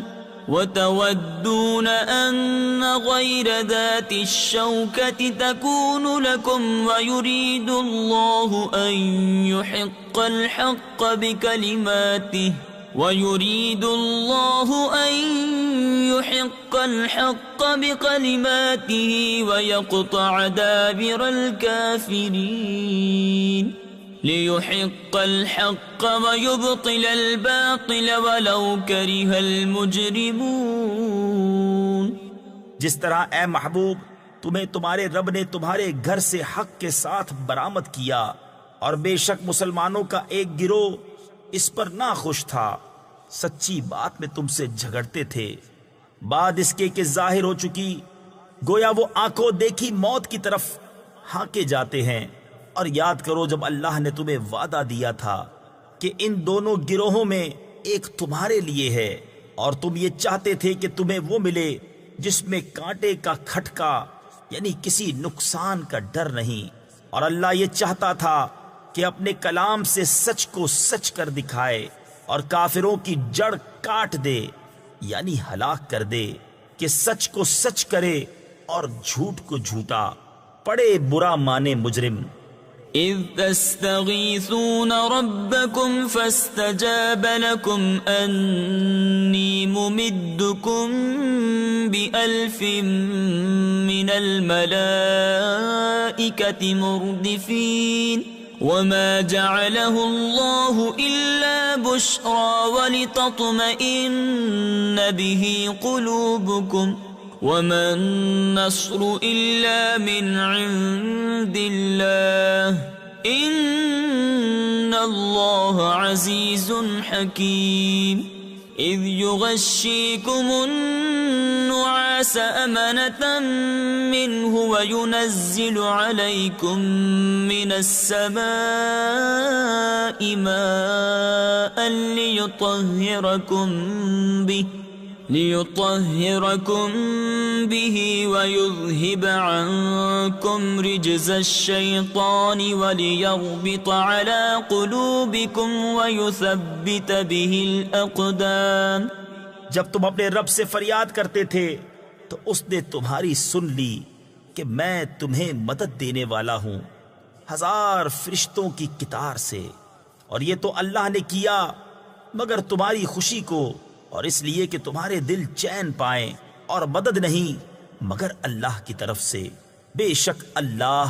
وَتَوَدُّونَ أَنَّ غَيْرَ ذَاتِ الشَّوْكَةِ تَكُونُ لَكُمْ وَيُرِيدُ اللَّهُ أَن يُحِقَّ الْحَقَّ بِكَلِمَاتِهِ وَيُرِيدُ اللَّهُ أَن يُحِقَّ الْحَقَّ بِكَلِمَاتِهِ وَيَقْطَعَ دَابِرَ الْكَافِرِينَ لِيُحِقَّ الْحَقَّ وَيُبْطِلَ الْبَاطِلَ وَلَوْ كَرِهَ الْمُجْرِمُونَ۔ جس طرح اے محبوب تمہیں تمہارے رب نے تمہارے گھر سے حق کے ساتھ برآمد کیا، اور بے شک مسلمانوں کا ایک گروہ اس پر ناخوش تھا، سچی بات میں تم سے جھگڑتے تھے، بعد اس کے کہ ظاہر ہو چکی، گویا وہ آنکھوں دیکھی موت کی طرف ہانکے جاتے ہیں۔ اور یاد کرو جب اللہ نے تمہیں وعدہ دیا تھا کہ ان دونوں گروہوں میں ایک تمہارے لیے ہے، اور تم یہ چاہتے تھے کہ تمہیں وہ ملے جس میں کانٹے کا کھٹکا یعنی کسی نقصان کا ڈر نہیں، اور اللہ یہ چاہتا تھا کہ اپنے کلام سے سچ کو سچ کر دکھائے اور کافروں کی جڑ کاٹ دے یعنی ہلاک کر دے، کہ سچ کو سچ کرے اور جھوٹ کو جھوٹا، پڑے برا مانے مجرم۔ إذ تستغيثون ربكم فاستجاب لكم أني ممدكم بألف من الملائكة مردفين وما جعله الله إلا بشرى ولتطمئن به قلوبكم وما النصر إلا من عند الله إن الله عزيز حكيم إذ يغشيكم النعاس أمنة منه وينزل عليكم من السماء ماء ليطهركم به ويذهب عنكم رجز الشيطان وليربط على قلوبكم ويثبت به الأقدام۔ جب تم اپنے رب سے فریاد کرتے تھے تو اس نے تمہاری سن لی کہ میں تمہیں مدد دینے والا ہوں 1000 فرشتوں کی قطار سے، اور یہ تو اللہ نے کیا مگر تمہاری خوشی کو، اور اس لیے کہ تمہارے دل چین پائیں، اور مدد نہیں مگر اللہ کی طرف سے، بے شک اللہ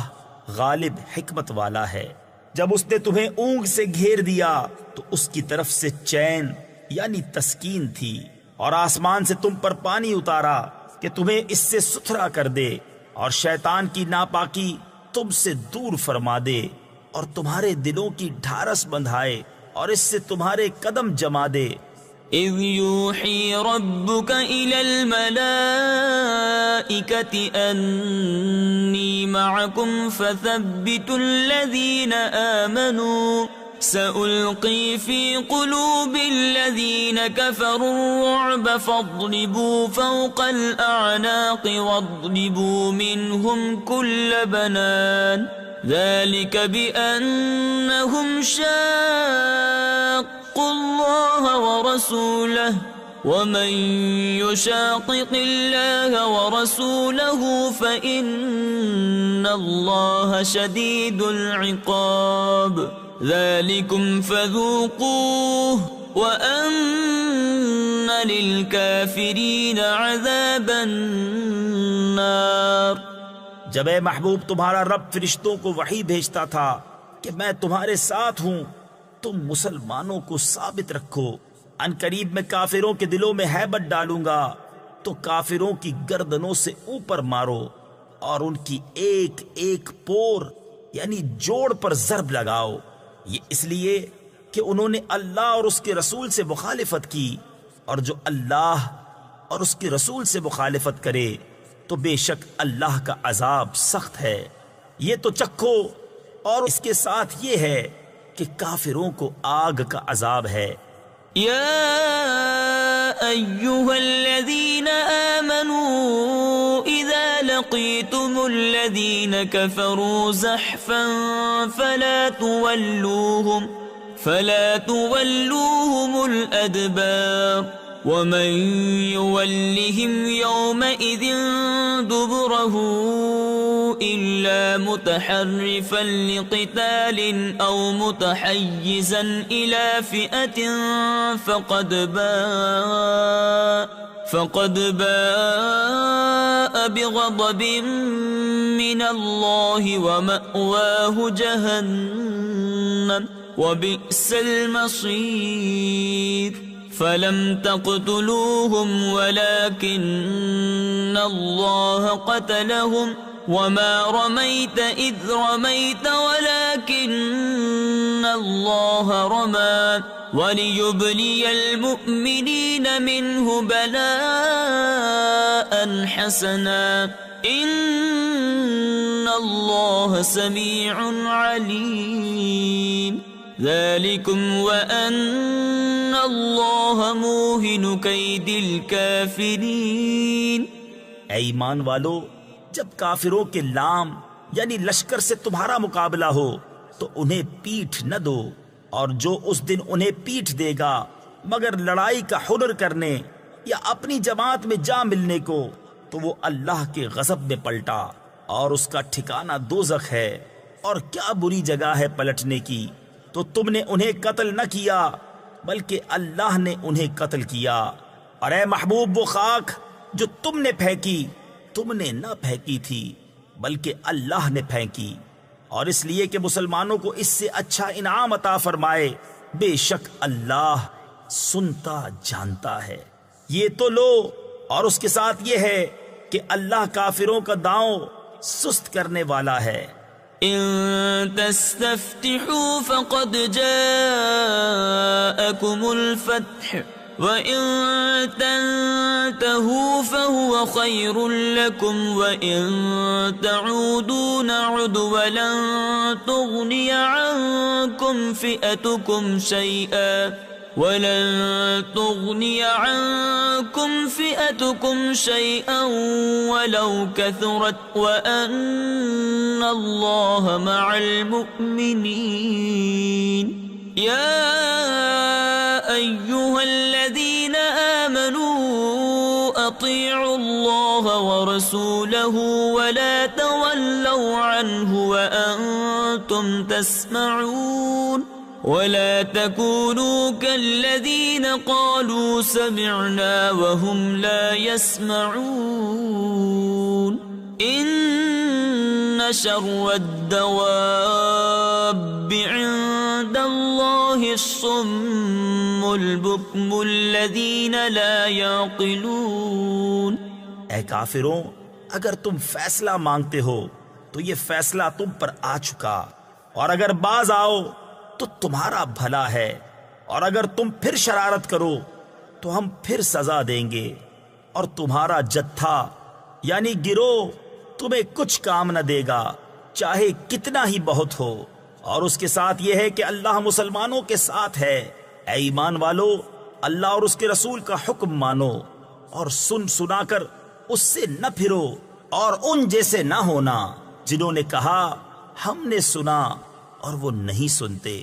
غالب حکمت والا ہے۔ جب اس نے تمہیں اونگ سے گھیر دیا تو اس کی طرف سے چین یعنی تسکین تھی، اور آسمان سے تم پر پانی اتارا کہ تمہیں اس سے ستھرا کر دے، اور شیطان کی ناپاکی تم سے دور فرما دے، اور تمہارے دلوں کی ڈھارس بندھائے، اور اس سے تمہارے قدم جما دے۔ اذ یوحی ربک الی الملائکۃ انی معکم فثبتوا الذین آمنوا سألقی فی قلوب الذین کفروا الرعب فاضربوا فوق الأعناق واضربوا منهم كل بنان ذلك بأنهم شاقوا الله ورسوله ومن يشاقق الله ورسوله فإن الله شديد العقاب ذلكم فذوقوه وأن للكافرين عذاب النار۔ جب اے محبوب تمہارا رب فرشتوں کو وحی بھیجتا تھا کہ میں تمہارے ساتھ ہوں، تم مسلمانوں کو ثابت رکھو، ان قریب میں کافروں کے دلوں میں ہیبت ڈالوں گا، تو کافروں کی گردنوں سے اوپر مارو اور ان کی ایک ایک پور یعنی جوڑ پر ضرب لگاؤ، یہ اس لیے کہ انہوں نے اللہ اور اس کے رسول سے مخالفت کی، اور جو اللہ اور اس کے رسول سے مخالفت کرے تو بے شک اللہ کا عذاب سخت ہے۔ یہ تو چکھو، اور اس کے ساتھ یہ ہے کہ کافروں کو آگ کا عذاب ہے۔ یا ایھا الذین آمنوا اذا لقیتم الذین کفروا زحفا فلا تولوهم الادبار ومن يولهم يومئذ دبره إلا متحرفا لقتال أو متحيزا إلى فئة فقد باء بغضب من الله ومأواه جهنم وبئس المصير فلم تقتلوهم ولكن الله قتلهم وما رميت إذ رميت ولكن الله رمى وليبلي المؤمنين منه بلاء حسنا إن الله سميع عليم ذلكم وأن الله موهن كيد الكافرين۔ اے ایمان والو، جب کافروں کے لام یعنی لشکر سے تمہارا مقابلہ ہو تو انہیں پیٹھ نہ دو، اور جو اس دن انہیں پیٹھ دے گا مگر لڑائی کا ہنر کرنے یا اپنی جماعت میں جا ملنے کو، تو وہ اللہ کے غضب میں پلٹا، اور اس کا ٹھکانہ دوزخ ہے، اور کیا بری جگہ ہے پلٹنے کی۔ تو تم نے انہیں قتل نہ کیا بلکہ اللہ نے انہیں قتل کیا، اور اے محبوب وہ خاک جو تم نے پھینکی تم نے نہ پھینکی تھی بلکہ اللہ نے پھینکی، اور اس لیے کہ مسلمانوں کو اس سے اچھا انعام عطا فرمائے، بے شک اللہ سنتا جانتا ہے۔ یہ تو لو، اور اس کے ساتھ یہ ہے کہ اللہ کافروں کا داؤں سست کرنے والا ہے۔ ان تستفتحوا فقد جاءكم الفتح وَإِن تَنْتَهُوا فَهُوَ خَيْرٌ لَكُمْ وَإِن تَعُودُوا نَعُدْ وَلَن تُغْنِيَ عَنْكُمْ فِئَتُكُمْ شَيْئًا وَلَوْ كَثُرَتْ وَأَنَّ اللَّهَ مَعَ الْمُؤْمِنِينَ يَا أَيُّهَا الَّذِينَ آمَنُوا أَطِيعُوا اللَّهَ وَرَسُولَهُ وَلَا تَوَلَّوْا عَنْهُ وَأَنْتُمْ تَسْمَعُونَ وَلَا تَكُونُوا كَالَّذِينَ قَالُوا سَمِعْنَا وَهُمْ لَا يَسْمَعُونَ إِنَّ شَرَّ الدَّوَابِّ عند الله الصم البكم الذين لا يعقلون. اے کافروں، اگر تم فیصلہ مانگتے ہو تو یہ فیصلہ تم پر آ چکا، اور اگر باز آؤ تو تمہارا بھلا ہے، اور اگر تم پھر شرارت کرو تو ہم پھر سزا دیں گے، اور تمہارا جتھا یعنی گروہ تمہیں کچھ کام نہ دے گا، چاہے کتنا ہی بہت ہو. اور اس کے ساتھ یہ ہے کہ اللہ مسلمانوں کے ساتھ ہے. اے ایمان والو، اللہ اور اس کے رسول کا حکم مانو، اور سن سنا کر اس سے نہ پھرو، اور ان جیسے نہ ہونا جنہوں نے کہا ہم نے سنا اور وہ نہیں سنتے.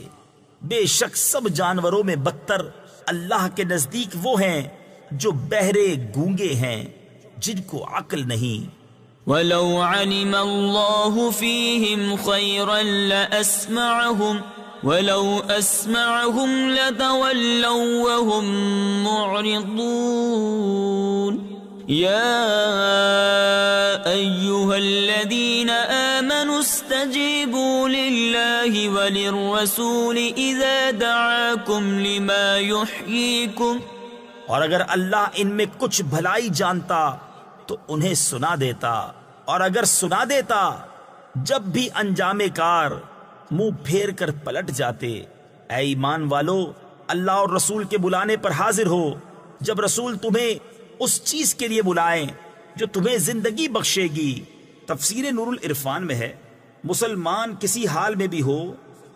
بے شک سب جانوروں میں بدتر اللہ کے نزدیک وہ ہیں جو بہرے گونگے ہیں، جن کو عقل نہیں. وَلَوْ عَلِمَ اللَّهُ فِيهِمْ خَيْرًا لَأَسْمَعَهُمْ وَلَوْ أَسْمَعَهُمْ لَتَوَلَّوْا وَهُمْ مُعْرِضُونَ. يَا أَيُّهَا الَّذِينَ آمَنُوا اسْتَجِيبُوا لِلَّهِ وَلِلرَّسُولِ إِذَا دَعَاكُمْ لِمَا يُحْيِيكُمْ. اور اگر اللہ ان میں کچھ بھلائی جانتا تو انہیں سنا دیتا، اور اگر سنا دیتا جب بھی انجام کار منہ پھیر کر پلٹ جاتے. اے ایمان والو، اللہ اور رسول کے بلانے پر حاضر ہو جب رسول تمہیں اس چیز کے لیے بلائیں جو تمہیں زندگی بخشے گی. تفسیر نور العرفان میں ہے، مسلمان کسی حال میں بھی ہو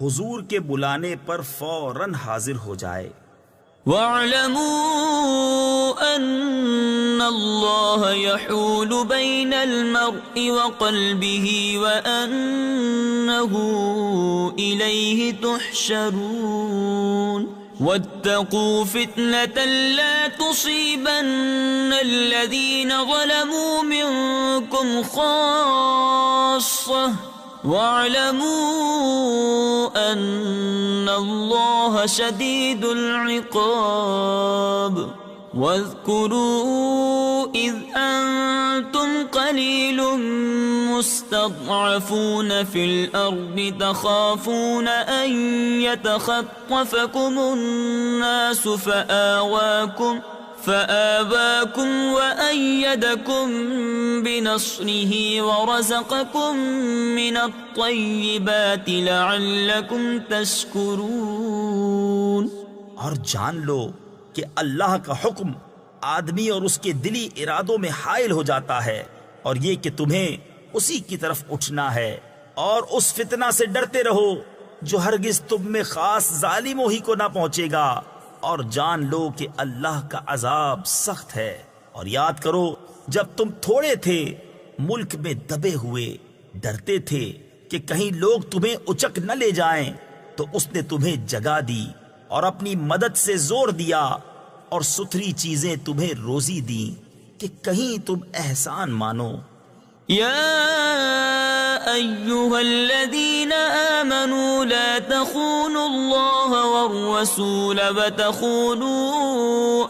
حضور کے بلانے پر فوراً حاضر ہو جائے. وَاعْلَمُوا أَنَّ اللَّهَ يَحُولُ بَيْنَ الْمَرْءِ وَقَلْبِهِ وَأَنَّهُ إِلَيْهِ تُحْشَرُونَ. وَاتَّقُوا فِتْنَةً لَا تُصِيبَنَّ الَّذِينَ ظَلَمُوا مِنكُمْ خَاصَّةً وَاعْلَمُوا أَنَّ اللَّهَ شَدِيدُ الْعِقَابِ. وَاذْكُرُوا إِذْ أَنْتُمْ قَلِيلٌ مُسْتَضْعَفُونَ فِي الْأَرْضِ تَخَافُونَ أَنْ يَتَخَطَّفَكُمُ النَّاسُ فآواكم وأيدكم بنصره ورزقكم من الطيبات لعلكم تشكرون. اور جان لو کہ اللہ کا حکم آدمی اور اس کے دلی ارادوں میں حائل ہو جاتا ہے، اور یہ کہ تمہیں اسی کی طرف اٹھنا ہے، اور اس فتنہ سے ڈرتے رہو جو ہرگز تم میں خاص ظالموں ہی کو نہ پہنچے گا، اور جان لو کہ اللہ کا عذاب سخت ہے. اور یاد کرو جب تم تھوڑے تھے، ملک میں دبے ہوئے، ڈرتے تھے کہ کہیں لوگ تمہیں اچک نہ لے جائیں، تو اس نے تمہیں جگہ دی اور اپنی مدد سے زور دیا، اور ستھری چیزیں تمہیں روزی دی کہ کہیں تم احسان مانو. يا أيها الذين آمنوا لا تخونوا الله والرسول وتخونوا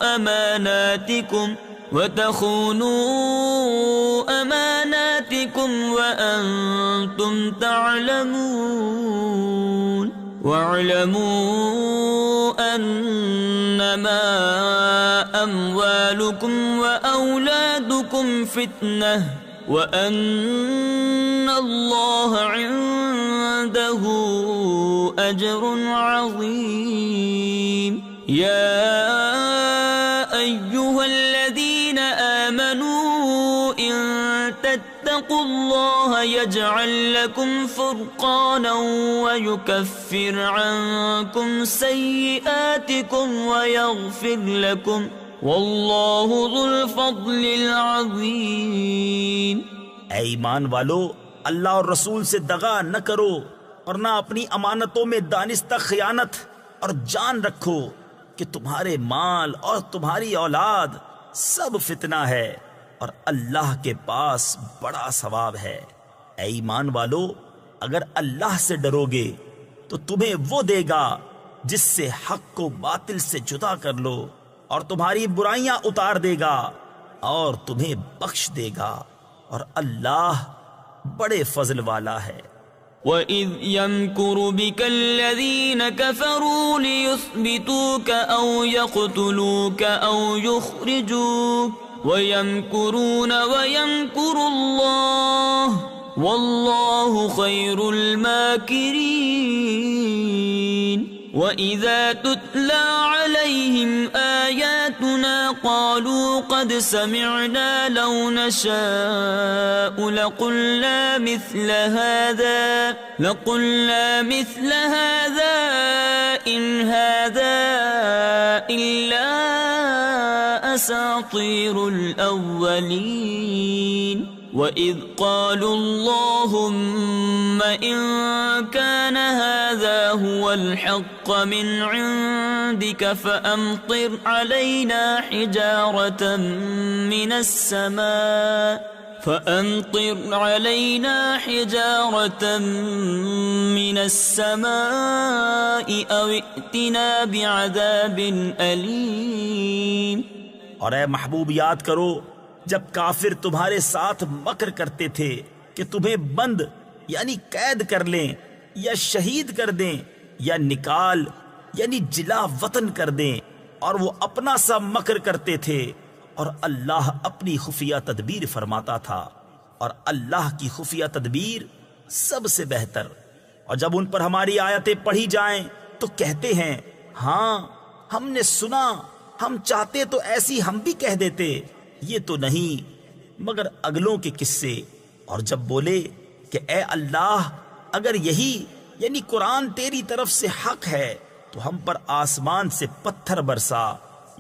أماناتكم وأنتم تعلمون. واعلموا أنما أموالكم وأولادكم فتنة وَأَنَّ اللَّهَ عِندَهُ أَجْرٌ عَظِيمٌ. يَا أَيُّهَا الَّذِينَ آمَنُوا إِن تَتَّقُوا اللَّهَ يَجْعَل لَّكُمْ فُرْقَانًا وَيُكَفِّرْ عَنكُمْ سَيِّئَاتِكُمْ وَيَغْفِرْ لَكُمْ واللہ ذو الفضل العظیم. اے ایمان والو، اللہ اور رسول سے دغا نہ کرو، اور نہ اپنی امانتوں میں دانستہ خیانت، اور جان رکھو کہ تمہارے مال اور تمہاری اولاد سب فتنہ ہے، اور اللہ کے پاس بڑا ثواب ہے. اے ایمان والو، اگر اللہ سے ڈرو گے تو تمہیں وہ دے گا جس سے حق کو باطل سے جدا کر لو، اور تمہاری برائیاں اتار دے گا، اور تمہیں بخش دے گا، اور اللہ بڑے فضل والا ہے. وَإِذْ يَمْكُرُ بِكَ الَّذِينَ كَفَرُوا لِيُثْبِتُوكَ أَوْ يَقْتُلُوكَ أَوْ يُخْرِجُوكَ وَيَمْكُرُونَ وَيَمْكُرُ اللَّهُ وَاللَّهُ خَيْرُ الْمَاكِرِينَ وَإِذَا تُتْلَى عَلَيْهِمْ آيَاتُنَا قَالُوا قَدْ سَمِعْنَا لَوْ نَشَاءُ لَقُلْنَا مِثْلَ هَذَا إِنْ هَذَا إِلَّا أَسَاطِيرُ الْأَوَّلِينَ وَإِذْ قَالُوا اللَّهُمَّ إِن كَانَ هَذَا هُوَ الْحَقَّ مِنْ عِندِكَ فَأَمْطِرْ عَلَيْنَا حِجَارَةً مِّنَ السَّمَاءِ أَوْ ائْتِنَا بِعَذَابٍ أَلِيمٍ۔ اور اے محبوب یاد کرو جب کافر تمہارے ساتھ مکر کرتے تھے کہ تمہیں بند یعنی قید کر لیں یا شہید کر دیں یا نکال یعنی جلا وطن کر دیں، اور وہ اپنا سا مکر کرتے تھے، اور اللہ اپنی خفیہ تدبیر فرماتا تھا، اور اللہ کی خفیہ تدبیر سب سے بہتر۔ اور جب ان پر ہماری آیتیں پڑھی جائیں تو کہتے ہیں ہاں ہم نے سنا، ہم چاہتے تو ایسی ہم بھی کہہ دیتے، یہ تو نہیں مگر اگلوں کے قصے۔ اور جب بولے کہ اے اللہ اگر یہی یعنی قرآن تیری طرف سے حق ہے تو ہم پر آسمان سے پتھر برسا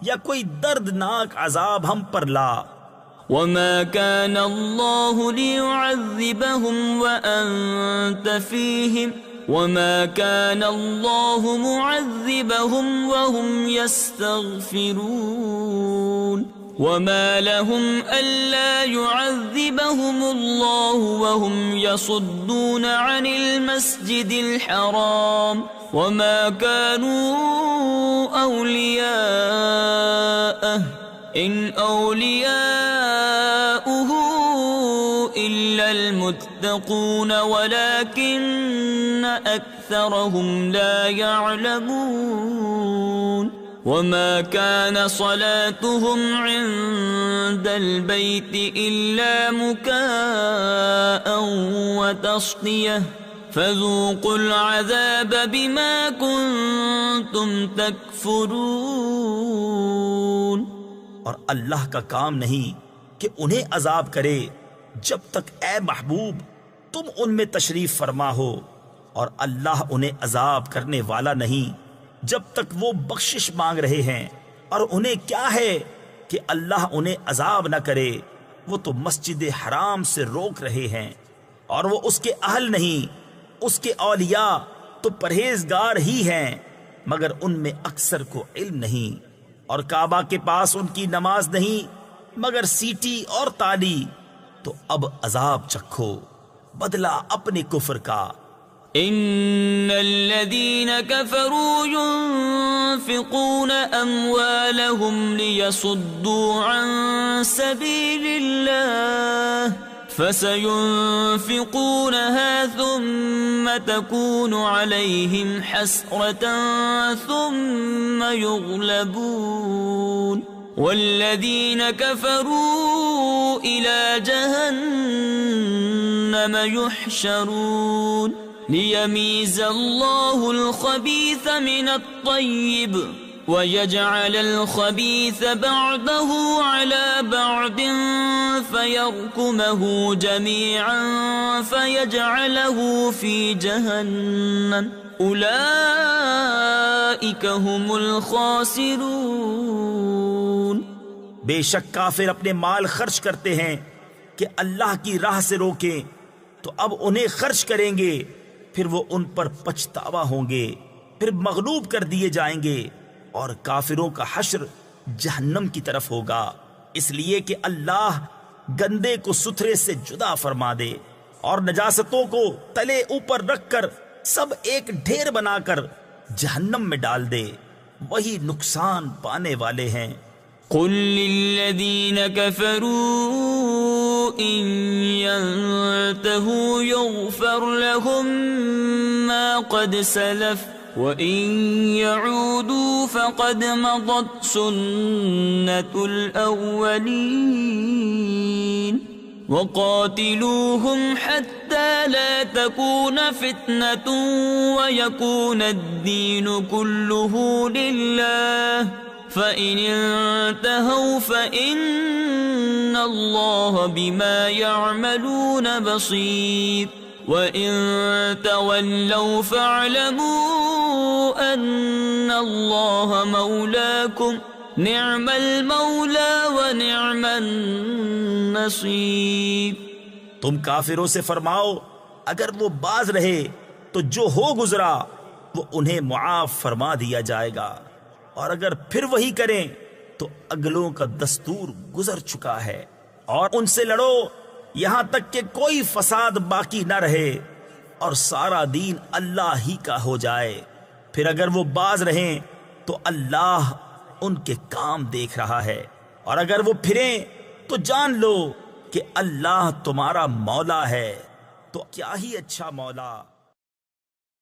یا کوئی دردناک عذاب ہم پر لا۔ وَمَا كَانَ اللَّهُ لِيُعَذِّبَهُمْ وَأَنْتَ فِيهِمْ وَمَا كَانَ اللَّهُ مُعَذِّبَهُمْ وَهُمْ يَسْتَغْفِرُونَ وَمَا لَهُمْ أَلَّا يُعَذِّبَهُمُ اللَّهُ وَهُمْ يَصُدُّونَ عَنِ الْمَسْجِدِ الْحَرَامِ وَمَا كَانُوا أَوْلِيَاءَهُ إِنْ أَوْلِيَاؤُهُ إِلَّا الْمُتَّقُونَ وَلَكِنَّ أَكْثَرَهُمْ لَا يَعْلَمُونَ وَمَا كَانَ صَلَاتُهُمْ عِندَ الْبَيْتِ إِلَّا مُكَاءً وَتَصْدِيَةً فَذُوقُوا الْعَذَابَ بِمَا كُنتُمْ تَكْفُرُونَ۔ اور اللہ کا کام نہیں کہ انہیں عذاب کرے جب تک اے محبوب تم ان میں تشریف فرما ہو، اور اللہ انہیں عذاب کرنے والا نہیں جب تک وہ بخشش مانگ رہے ہیں۔ اور انہیں کیا ہے کہ اللہ انہیں عذاب نہ کرے، وہ تو مسجد حرام سے روک رہے ہیں، اور وہ اس کے اہل نہیں، اس کے اولیاء تو پرہیزگار ہی ہیں، مگر ان میں اکثر کو علم نہیں۔ اور کعبہ کے پاس ان کی نماز نہیں مگر سیٹی اور تالی، تو اب عذاب چکھو بدلہ اپنے کفر کا۔ ان الذين كفروا ينفقون اموالهم ليصدوا عن سبيل الله فسينفقونها ثم تكون عليهم حسرة ثم يغلبون والذين كفروا إلى جهنم يحشرون ليميز الله الخبيث من الطيب ويجعل الخبيث بعضه على بعض فيركمه جميعا فيجعله في جهنم أولئك هم الخاسرون۔ بے شک کافر اپنے مال خرچ کرتے ہیں کہ اللہ کی راہ سے روکیں، تو اب انہیں خرچ کریں گے، پھر وہ ان پر پچھتاوا ہوں گے، پھر مغلوب کر دیے جائیں گے، اور کافروں کا حشر جہنم کی طرف ہوگا، اس لیے کہ اللہ گندے کو ستھرے سے جدا فرما دے اور نجاستوں کو تلے اوپر رکھ کر سب ایک ڈھیر بنا کر جہنم میں ڈال دے، وہی نقصان پانے والے ہیں۔ قل للذین کفروا ان ينتهوا يغفر لهم ما قد سلف وإن يعودوا فقد مضت سنة الأولين وقاتلوهم حتى لا تكون فتنة ويكون الدين كله لله فإن انتهوا فإن الله بما يعملون بصير وَإِن تَوَلَّوْا فَاعْلَمُوا أَنَّ اللَّهَ مَوْلَاكُمْ نِعْمَ الْمَوْلَى وَنِعْمَ النَّصِيرُ۔ تم کافروں سے فرماؤ اگر وہ باز رہے تو جو ہو گزرا وہ انہیں معاف فرما دیا جائے گا، اور اگر پھر وہی کریں تو اگلوں کا دستور گزر چکا ہے، اور ان سے لڑو یہاں تک کہ کوئی فساد باقی نہ رہے اور سارا دین اللہ ہی کا ہو جائے۔ پھر اگر وہ باز رہیں تو اللہ ان کے کام دیکھ رہا ہے، اور اگر وہ پھریں تو جان لو کہ اللہ تمہارا مولا ہے، تو کیا ہی اچھا مولا